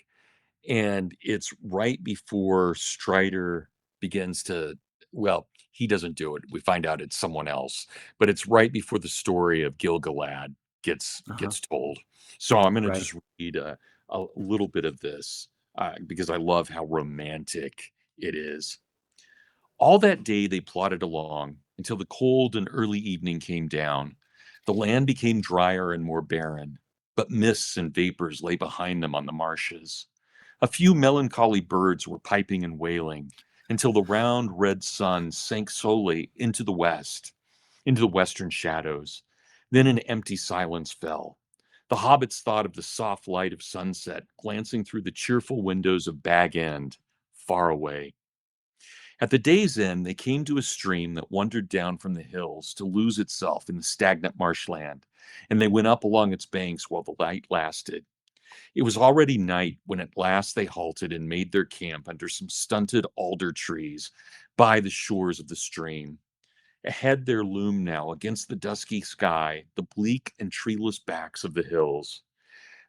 and it's right before Strider begins to, well, he doesn't do it. We find out it's someone else, but it's right before the story of Gil-galad Uh-huh. gets told. So I'm going to Right. just read a little bit of this because I love how romantic it is. All that day they plodded along until the cold and early evening came down. The land became drier and more barren, but mists and vapors lay behind them on the marshes. A few melancholy birds were piping and wailing until the round red sun sank slowly into the western shadows. Then an empty silence fell. The hobbits thought of the soft light of sunset glancing through the cheerful windows of Bag End, far away. At the day's end, they came to a stream that wandered down from the hills to lose itself in the stagnant marshland, and they went up along its banks while the light lasted. It was already night when at last they halted and made their camp under some stunted alder trees by the shores of the stream. Ahead there loomed now against the dusky sky the bleak and treeless backs of the hills.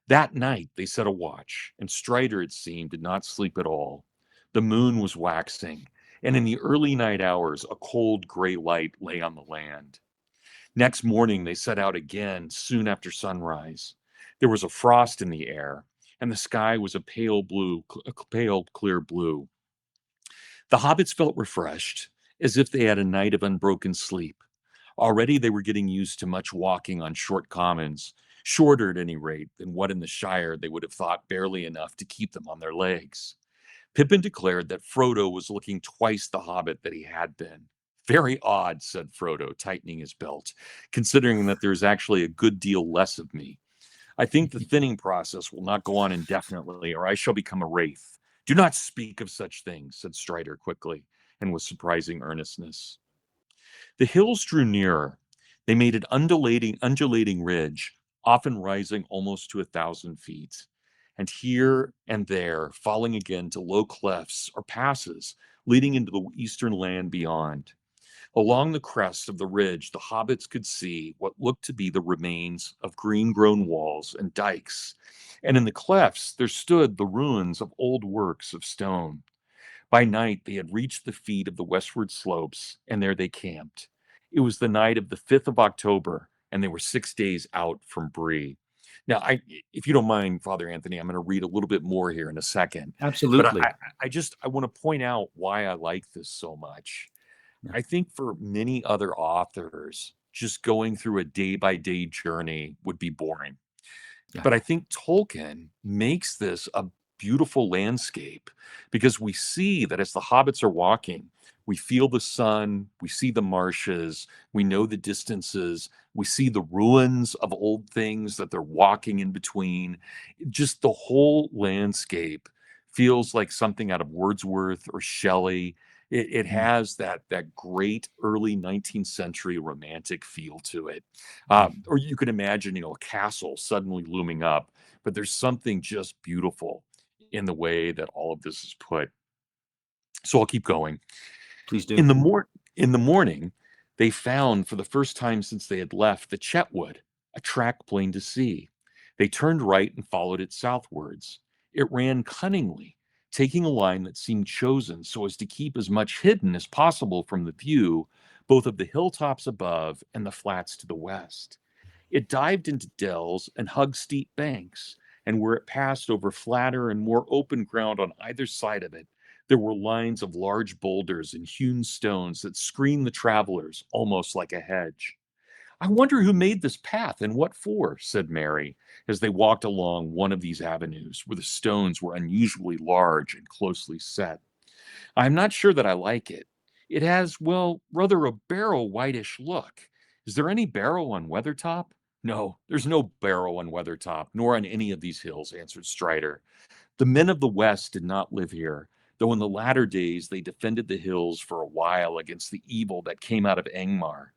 That night they set a watch, and Strider, it seemed, did not sleep at all. The moon was waxing, and in the early night hours a cold gray light lay on the land. Next morning they set out again soon after sunrise. There was a frost in the air, and the sky was a pale, clear blue. The hobbits felt refreshed, as if they had a night of unbroken sleep. Already they were getting used to much walking on short commons, shorter at any rate than what in the Shire they would have thought barely enough to keep them on their legs. Pippin declared that Frodo was looking twice the hobbit that he had been. Very odd, said Frodo, tightening his belt, considering that there's actually a good deal less of me. I think the thinning process will not go on indefinitely, or I shall become a wraith. Do not speak of such things, said Strider quickly, and with surprising earnestness. The hills drew nearer. They made an undulating ridge, often rising almost to 1,000 feet, and here and there falling again to low clefts or passes leading into the eastern land beyond. Along the crest of the ridge, the hobbits could see what looked to be the remains of green grown walls and dikes, and in the clefts there stood the ruins of old works of stone. By night, they had reached the feet of the westward slopes, and there they camped. It was the night of the 5th of October, and they were 6 days out from Bree. Now, if you don't mind, Father Anthony, I'm going to read a little bit more here in a second, but Absolutely. I want to point out why I like this so much. Yeah. I think for many other authors, just going through a day by day journey would be boring. Yeah. But I think Tolkien makes this a beautiful landscape because we see that as the hobbits are walking, we feel the sun, we see the marshes, we know the distances, we see the ruins of old things that they're walking in between. Just the whole landscape feels like something out of Wordsworth or Shelley. It Mm, has that great early 19th century romantic feel to it. mhm. Or you could imagine, a castle suddenly looming up, but there's something just beautiful in the way that all of this is put. So I'll keep going. Please In do. the in the morning, they found for the first time since they had left the Chetwood, a track plain to see. They turned right and followed it southwards. It ran cunningly, taking a line that seemed chosen so as to keep as much hidden as possible from the view, both of the hilltops above and the flats to the west. It dived into dells and hugged steep banks, and where it passed over flatter and more open ground on either side of it, there were lines of large boulders and hewn stones that screened the travelers almost like a hedge. I wonder who made this path and what for, said Mary, as they walked along one of these avenues where the stones were unusually large and closely set. I'm not sure that I like it. It has, well, rather a barrow whitish look. Is there any barrow on Weathertop? No, there's no barrow on Weathertop, nor on any of these hills, answered Strider. The men of the West did not live here, though in the latter days they defended the hills for a while against the evil that came out of Angmar.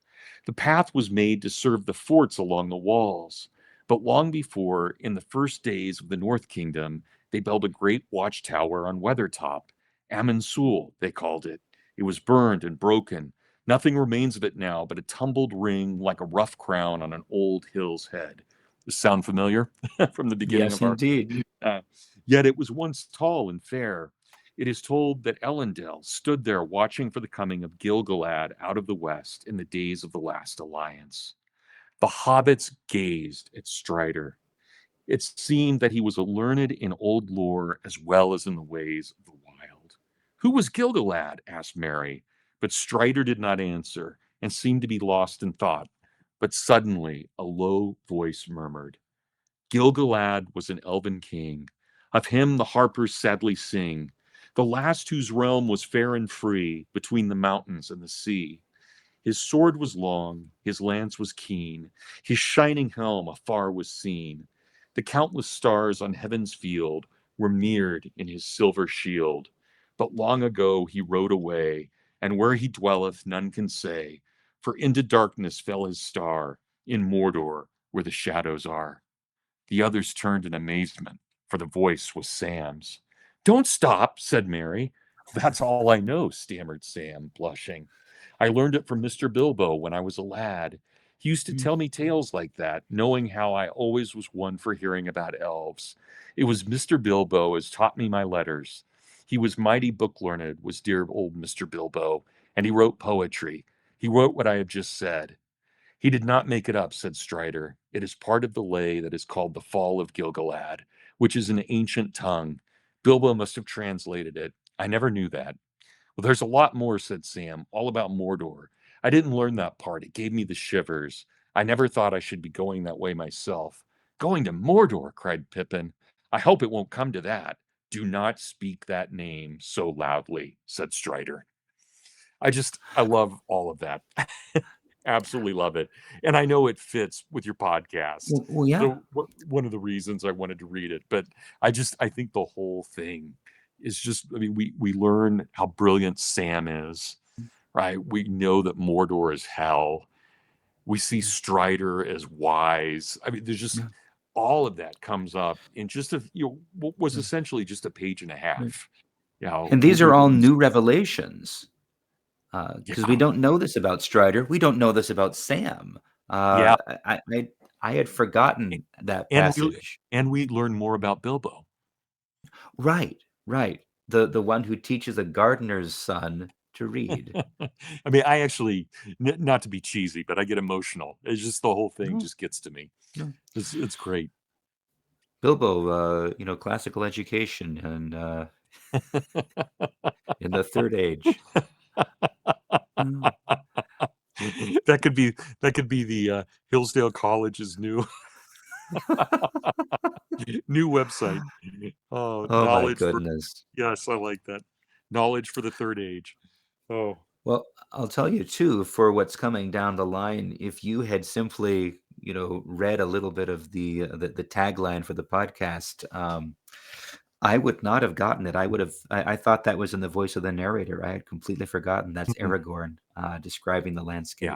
The path was made to serve the forts along the walls, but long before, in the first days of the North Kingdom, they built a great watchtower on Weathertop. Amon Sûl, they called it. It was burned and broken. Nothing remains of it now but a tumbled ring like a rough crown on an old hill's head. Does this sound familiar from the beginning Yes, of our... indeed. Yet it was once tall and fair. It is told that Elendil stood there watching for the coming of Gil-galad out of the west in the days of the last alliance. The hobbits gazed at Strider. It seemed that he was learned in old lore as well as in the ways of the wild. Who was Gil-galad? Asked Mary, but Strider did not answer and seemed to be lost in thought. But suddenly a low voice murmured, Gil-galad was an elven king. Of him the harpers sadly sing, the last whose realm was fair and free between the mountains and the sea. His sword was long, his lance was keen, his shining helm afar was seen. The countless stars on heaven's field were mirrored in his silver shield. But long ago he rode away, and where he dwelleth none can say, for into darkness fell his star, in Mordor where the shadows are. The others turned in amazement, for the voice was Sam's. Don't stop, said Mary. That's all I know, stammered Sam, blushing. I learned it from Mr. Bilbo when I was a lad. He used to tell me tales like that, knowing how I always was one for hearing about elves. It was Mr. Bilbo as taught me my letters. He was mighty book learned, was dear old Mr. Bilbo, and he wrote poetry. He wrote what I have just said. He did not make it up, said Strider. It is part of the lay that is called the Fall of Gil-galad, which is an ancient tongue. Bilbo must have translated it. I never knew that. Well, there's a lot more, said Sam, all about Mordor. I didn't learn that part. It gave me the shivers. I never thought I should be going that way myself. Going to Mordor, cried Pippin. I hope it won't come to that. Do not speak that name so loudly, said Strider. I love all of that. Absolutely love it. And I know it fits with your podcast. Well, yeah. So one of the reasons I wanted to read it, but I think the whole thing is just, I mean, we learn how brilliant Sam is, right? We know that Mordor is hell. We see Strider as wise. I mean, there's just all of that comes up in just what was essentially just a page and a half. And these are all new revelations. Because we don't know this about Strider. We don't know this about Sam. I had forgotten that passage. And we learn more about Bilbo. Right. The one who teaches a gardener's son to read. I mean, I actually, not to be cheesy, but I get emotional. It's just the whole thing just gets to me. It's great. Bilbo, classical education and in the third age. That could be the Hillsdale College's new website. Oh my goodness. Yes, I like that. Knowledge for the third age. Oh. Well, I'll tell you too, for what's coming down the line, if you had simply, read a little bit of the tagline for the podcast, I would not have gotten it. I thought that was in the voice of the narrator. I had completely forgotten. That's Aragorn describing the landscape.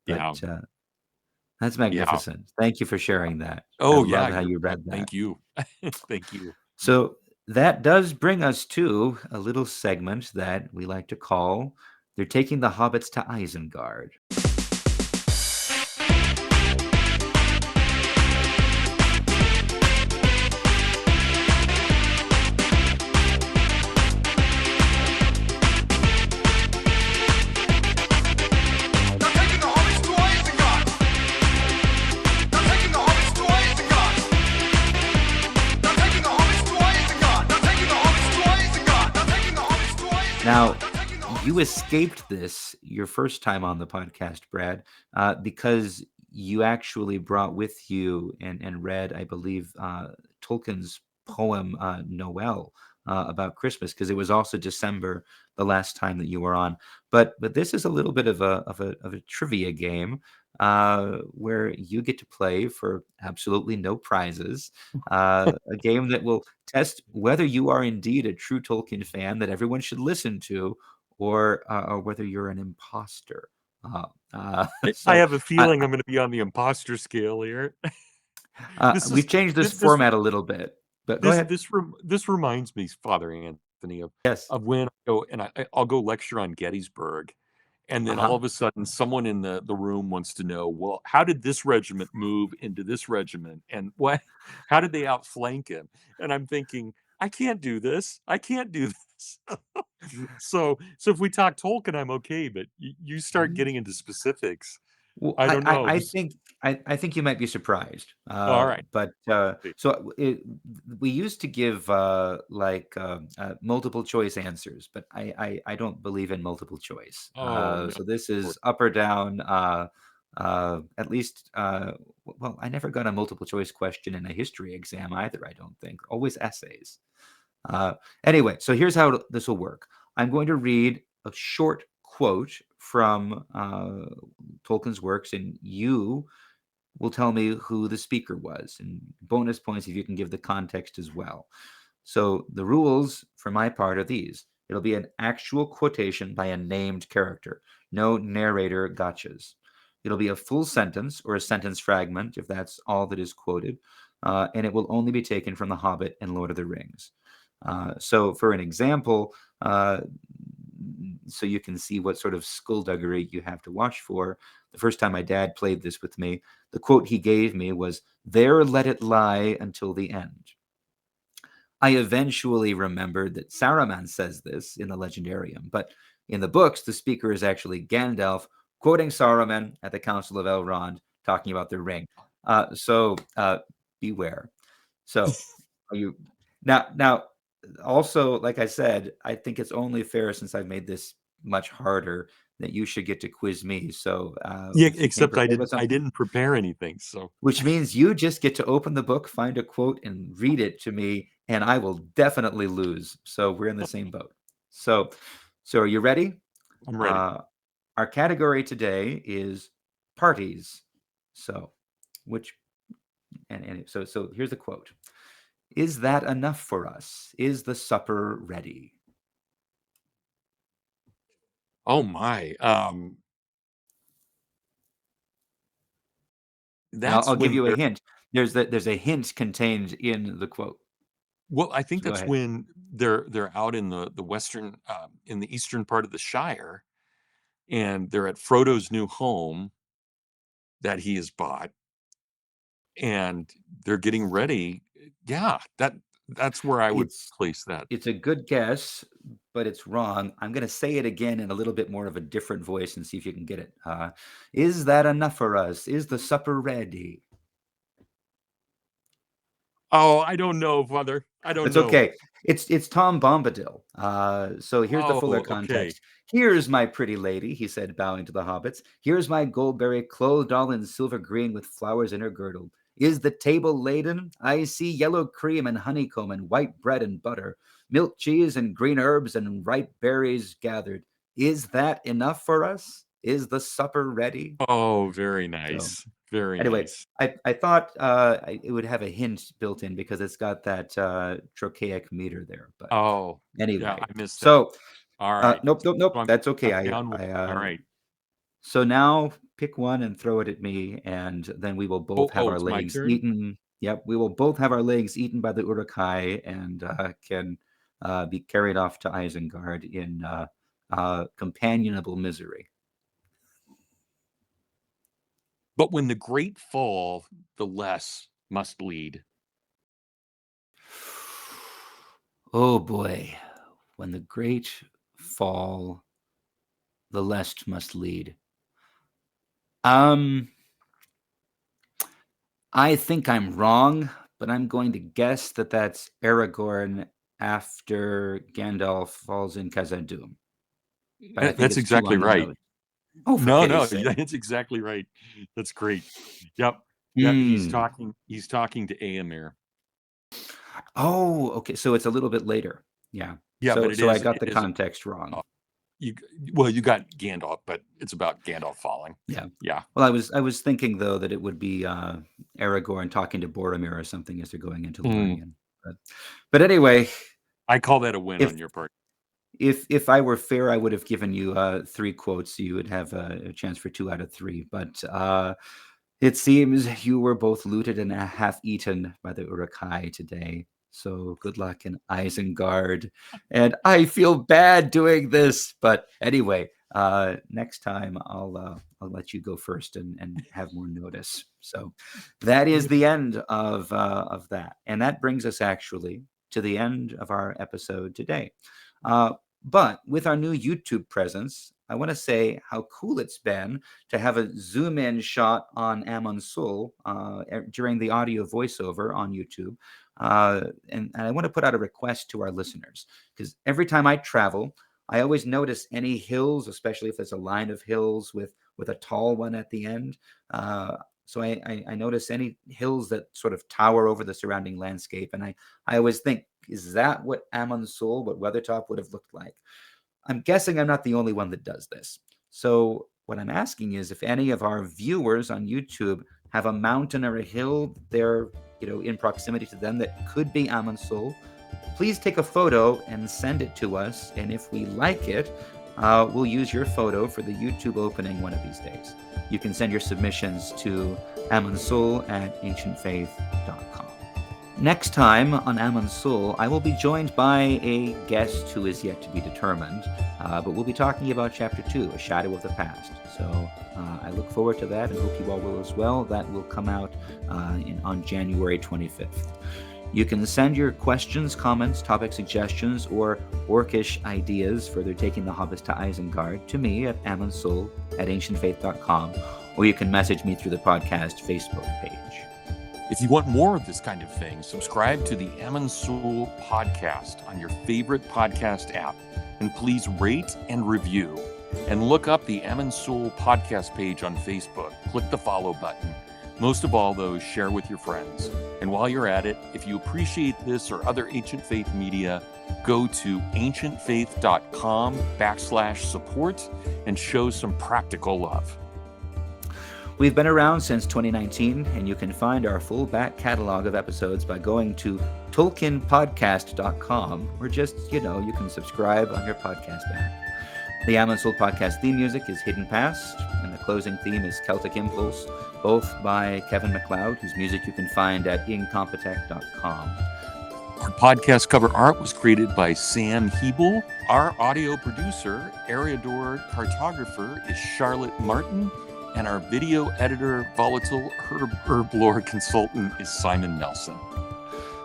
But that's magnificent. Thank you for sharing that. Oh, I love how you read that. Thank you. Thank you. So that does bring us to a little segment that we like to call They're Taking the Hobbits to Isengard. Now, you escaped this your first time on the podcast, Brad, because you actually brought with you and read, I believe, Tolkien's poem Noel about Christmas, because it was also December the last time that you were on. But this is a little bit of a trivia game where you get to play for absolutely no prizes. A game that will test whether you are indeed a true Tolkien fan that everyone should listen to, or whether you're an imposter. Uh, uh, I so have a feeling I'm going to be on the imposter scale here. This is we've changed this this format a little bit, but go this ahead. this this reminds me, Father Anthony, Yes. of when I go and I'll go lecture on Gettysburg, and then all Uh-huh. of a sudden someone in the room wants to know, well, how did this regiment move into this regiment, and what, how did they outflank him? And I'm thinking, I can't do this. I can't do this. So if we talk Tolkien, I'm okay, but you start getting into specifics. Well, I don't know. I This think I think you might be surprised. All right. But we used to give multiple choice answers, but I don't believe in multiple choice. Oh no. So this is up or down. At least, well, I never got a multiple choice question in a history exam either. I don't think. Always essays. Uh, anyway, so here's how this will work. I'm going to read a short quote from Tolkien's works, and you will tell me who the speaker was. And bonus points if you can give the context as well. So the rules for my part are these. It'll be an actual quotation by a named character, no narrator gotchas. It'll be a full sentence or a sentence fragment, if that's all that is quoted, and it will only be taken from The Hobbit and Lord of the Rings. So, for an example, so you can see what sort of skullduggery you have to watch for, the first time my dad played this with me, the quote he gave me was, "There let it lie until the end." I eventually remembered that Saruman says this in the Legendarium, but in the books, the speaker is actually Gandalf quoting Saruman at the Council of Elrond, talking about the ring. So beware. So, are you now? Also, like I said, I think it's only fair, since I've made this much harder, that you should get to quiz me. So, Yeah, if you came except prepared with I something, didn't prepare anything. So which means you just get to open the book, find a quote, and read it to me, and I will definitely lose. So we're in the same boat. So, so are you ready? I'm ready. Uh, our category today is parties. So, which and so here's the quote. Is that enough for us? Is the supper ready? Oh my. And I'll That's give when you a they're hint. There's a hint contained in the quote. well, I think So go that's ahead. when they're out in the western in the eastern part of the Shire, and they're at Frodo's new home that he has bought, and they're getting ready. Yeah, that's where I would It's place that. it's a good guess, but it's wrong. I'm going to say it again in a little bit more of a different voice and see if you can get it. Is that enough for us? Is the supper ready? Oh, I don't know, Father. I don't It's know. okay. It's Tom Bombadil. So here's the Oh, fuller okay. context. "Here's my pretty lady," he said, bowing to the hobbits. "Here's my Goldberry, clothed all in silver green with flowers in her girdle. Is the table laden? I see yellow cream and honeycomb and white bread and butter, milk cheese and green herbs and ripe berries gathered. Is that enough for us? Is the supper ready?" Oh, very So nice. Very anyway, nice. I thought it would have a hint built in because it's got that trochaic meter there. But Oh, yeah, anyway, I missed that. so All right. nope, nope, So nope. That's I'm okay. down one. All right. So now pick one and throw it at me, and then we will both have Oh, our it's my legs turn. eaten. Yep, we will both have our legs eaten by the Urukai, and can be carried off to Isengard in companionable misery. But when the great fall, the less must lead. Oh boy, when the great fall, the lest must lead. Um, I think I'm wrong, but I'm going to guess that that's Aragorn after Gandalf falls in Khazad-dûm. But I think That's it's too exactly on the right. nose. Oh, for No, pity's no, sake. that's exactly right. That's great. Yep. Yep. Hmm. He's talking to Aemir. Oh, okay. So it's a little bit later. Yeah. Yeah, but So I got it the is context wrong. you well, you got Gandalf, but it's about Gandalf falling. Yeah. Yeah. Well, I was thinking though that it would be Aragorn talking to Boromir or something as they're going into Lorien. But anyway, I call that a win if on your part. if I were fair, I would have given you 3 quotes, so you would have a chance for 2 out of 3. But it seems you were both looted and half-eaten by the Uruk-hai today. So good luck in Isengard. And I feel bad doing this, but anyway, next time I'll let you go first and have more notice. So that is the end of that, and that brings us actually to the end of our episode today. But with our new YouTube presence, I want to say how cool it's been to have a zoom in shot on Amon Sûl during the audio voiceover on YouTube. And I want to put out a request to our listeners, because every time I travel, I always notice any hills, especially if there's a line of hills with a tall one at the end. So I notice any hills that sort of tower over the surrounding landscape. And I always think, is that what Amon Sûl, what Weathertop would have looked like? I'm guessing I'm not the only one that does this. So what I'm asking is if any of our viewers on YouTube have a mountain or a hill they're in proximity to them that could be Amon Sûl, please take a photo and send it to us. And if we like it, we'll use your photo for the YouTube opening one of these days. You can send your submissions to amonsûl@ancientfaith.com. Next time on Amon Sûl, I will be joined by a guest who is yet to be determined, but we'll be talking about Chapter 2, A Shadow of the Past. So I look forward to that and hope you all will as well. That will come out on January 25th. You can send your questions, comments, topic suggestions, or orcish ideas for taking the Hobbits to Isengard to me at amonsûl@ancientfaith.com, or you can message me through the podcast Facebook page. If you want more of this kind of thing, subscribe to the Amon Sûl podcast on your favorite podcast app, and please rate and review. And look up the Amon Sûl podcast page on Facebook. Click the follow button. Most of all, though, share with your friends. And while you're at it, if you appreciate this or other Ancient Faith media, go to ancientfaith.com/support and show some practical love. We've been around since 2019, and you can find our full back catalog of episodes by going to tolkienpodcast.com, or just, you can subscribe on your podcast app. The Amon Sûl podcast theme music is Hidden Past, and the closing theme is Celtic Impulse, both by Kevin MacLeod, whose music you can find at incompetech.com. Our podcast cover art was created by Sam Hebel. Our audio producer, Ariador cartographer, is Charlotte Martin. And our video editor, volatile herb lore consultant, is Simon Nelson.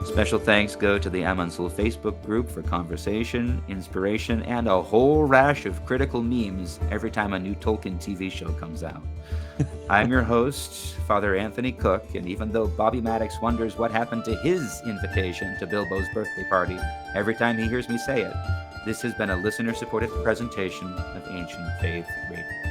Special thanks go to the Amon Sûl Facebook group for conversation, inspiration, and a whole rash of critical memes every time a new Tolkien TV show comes out. I'm your host, Father Anthony Cook, and even though Bobby Maddox wonders what happened to his invitation to Bilbo's birthday party every time he hears me say it, this has been a listener-supported presentation of Ancient Faith Radio.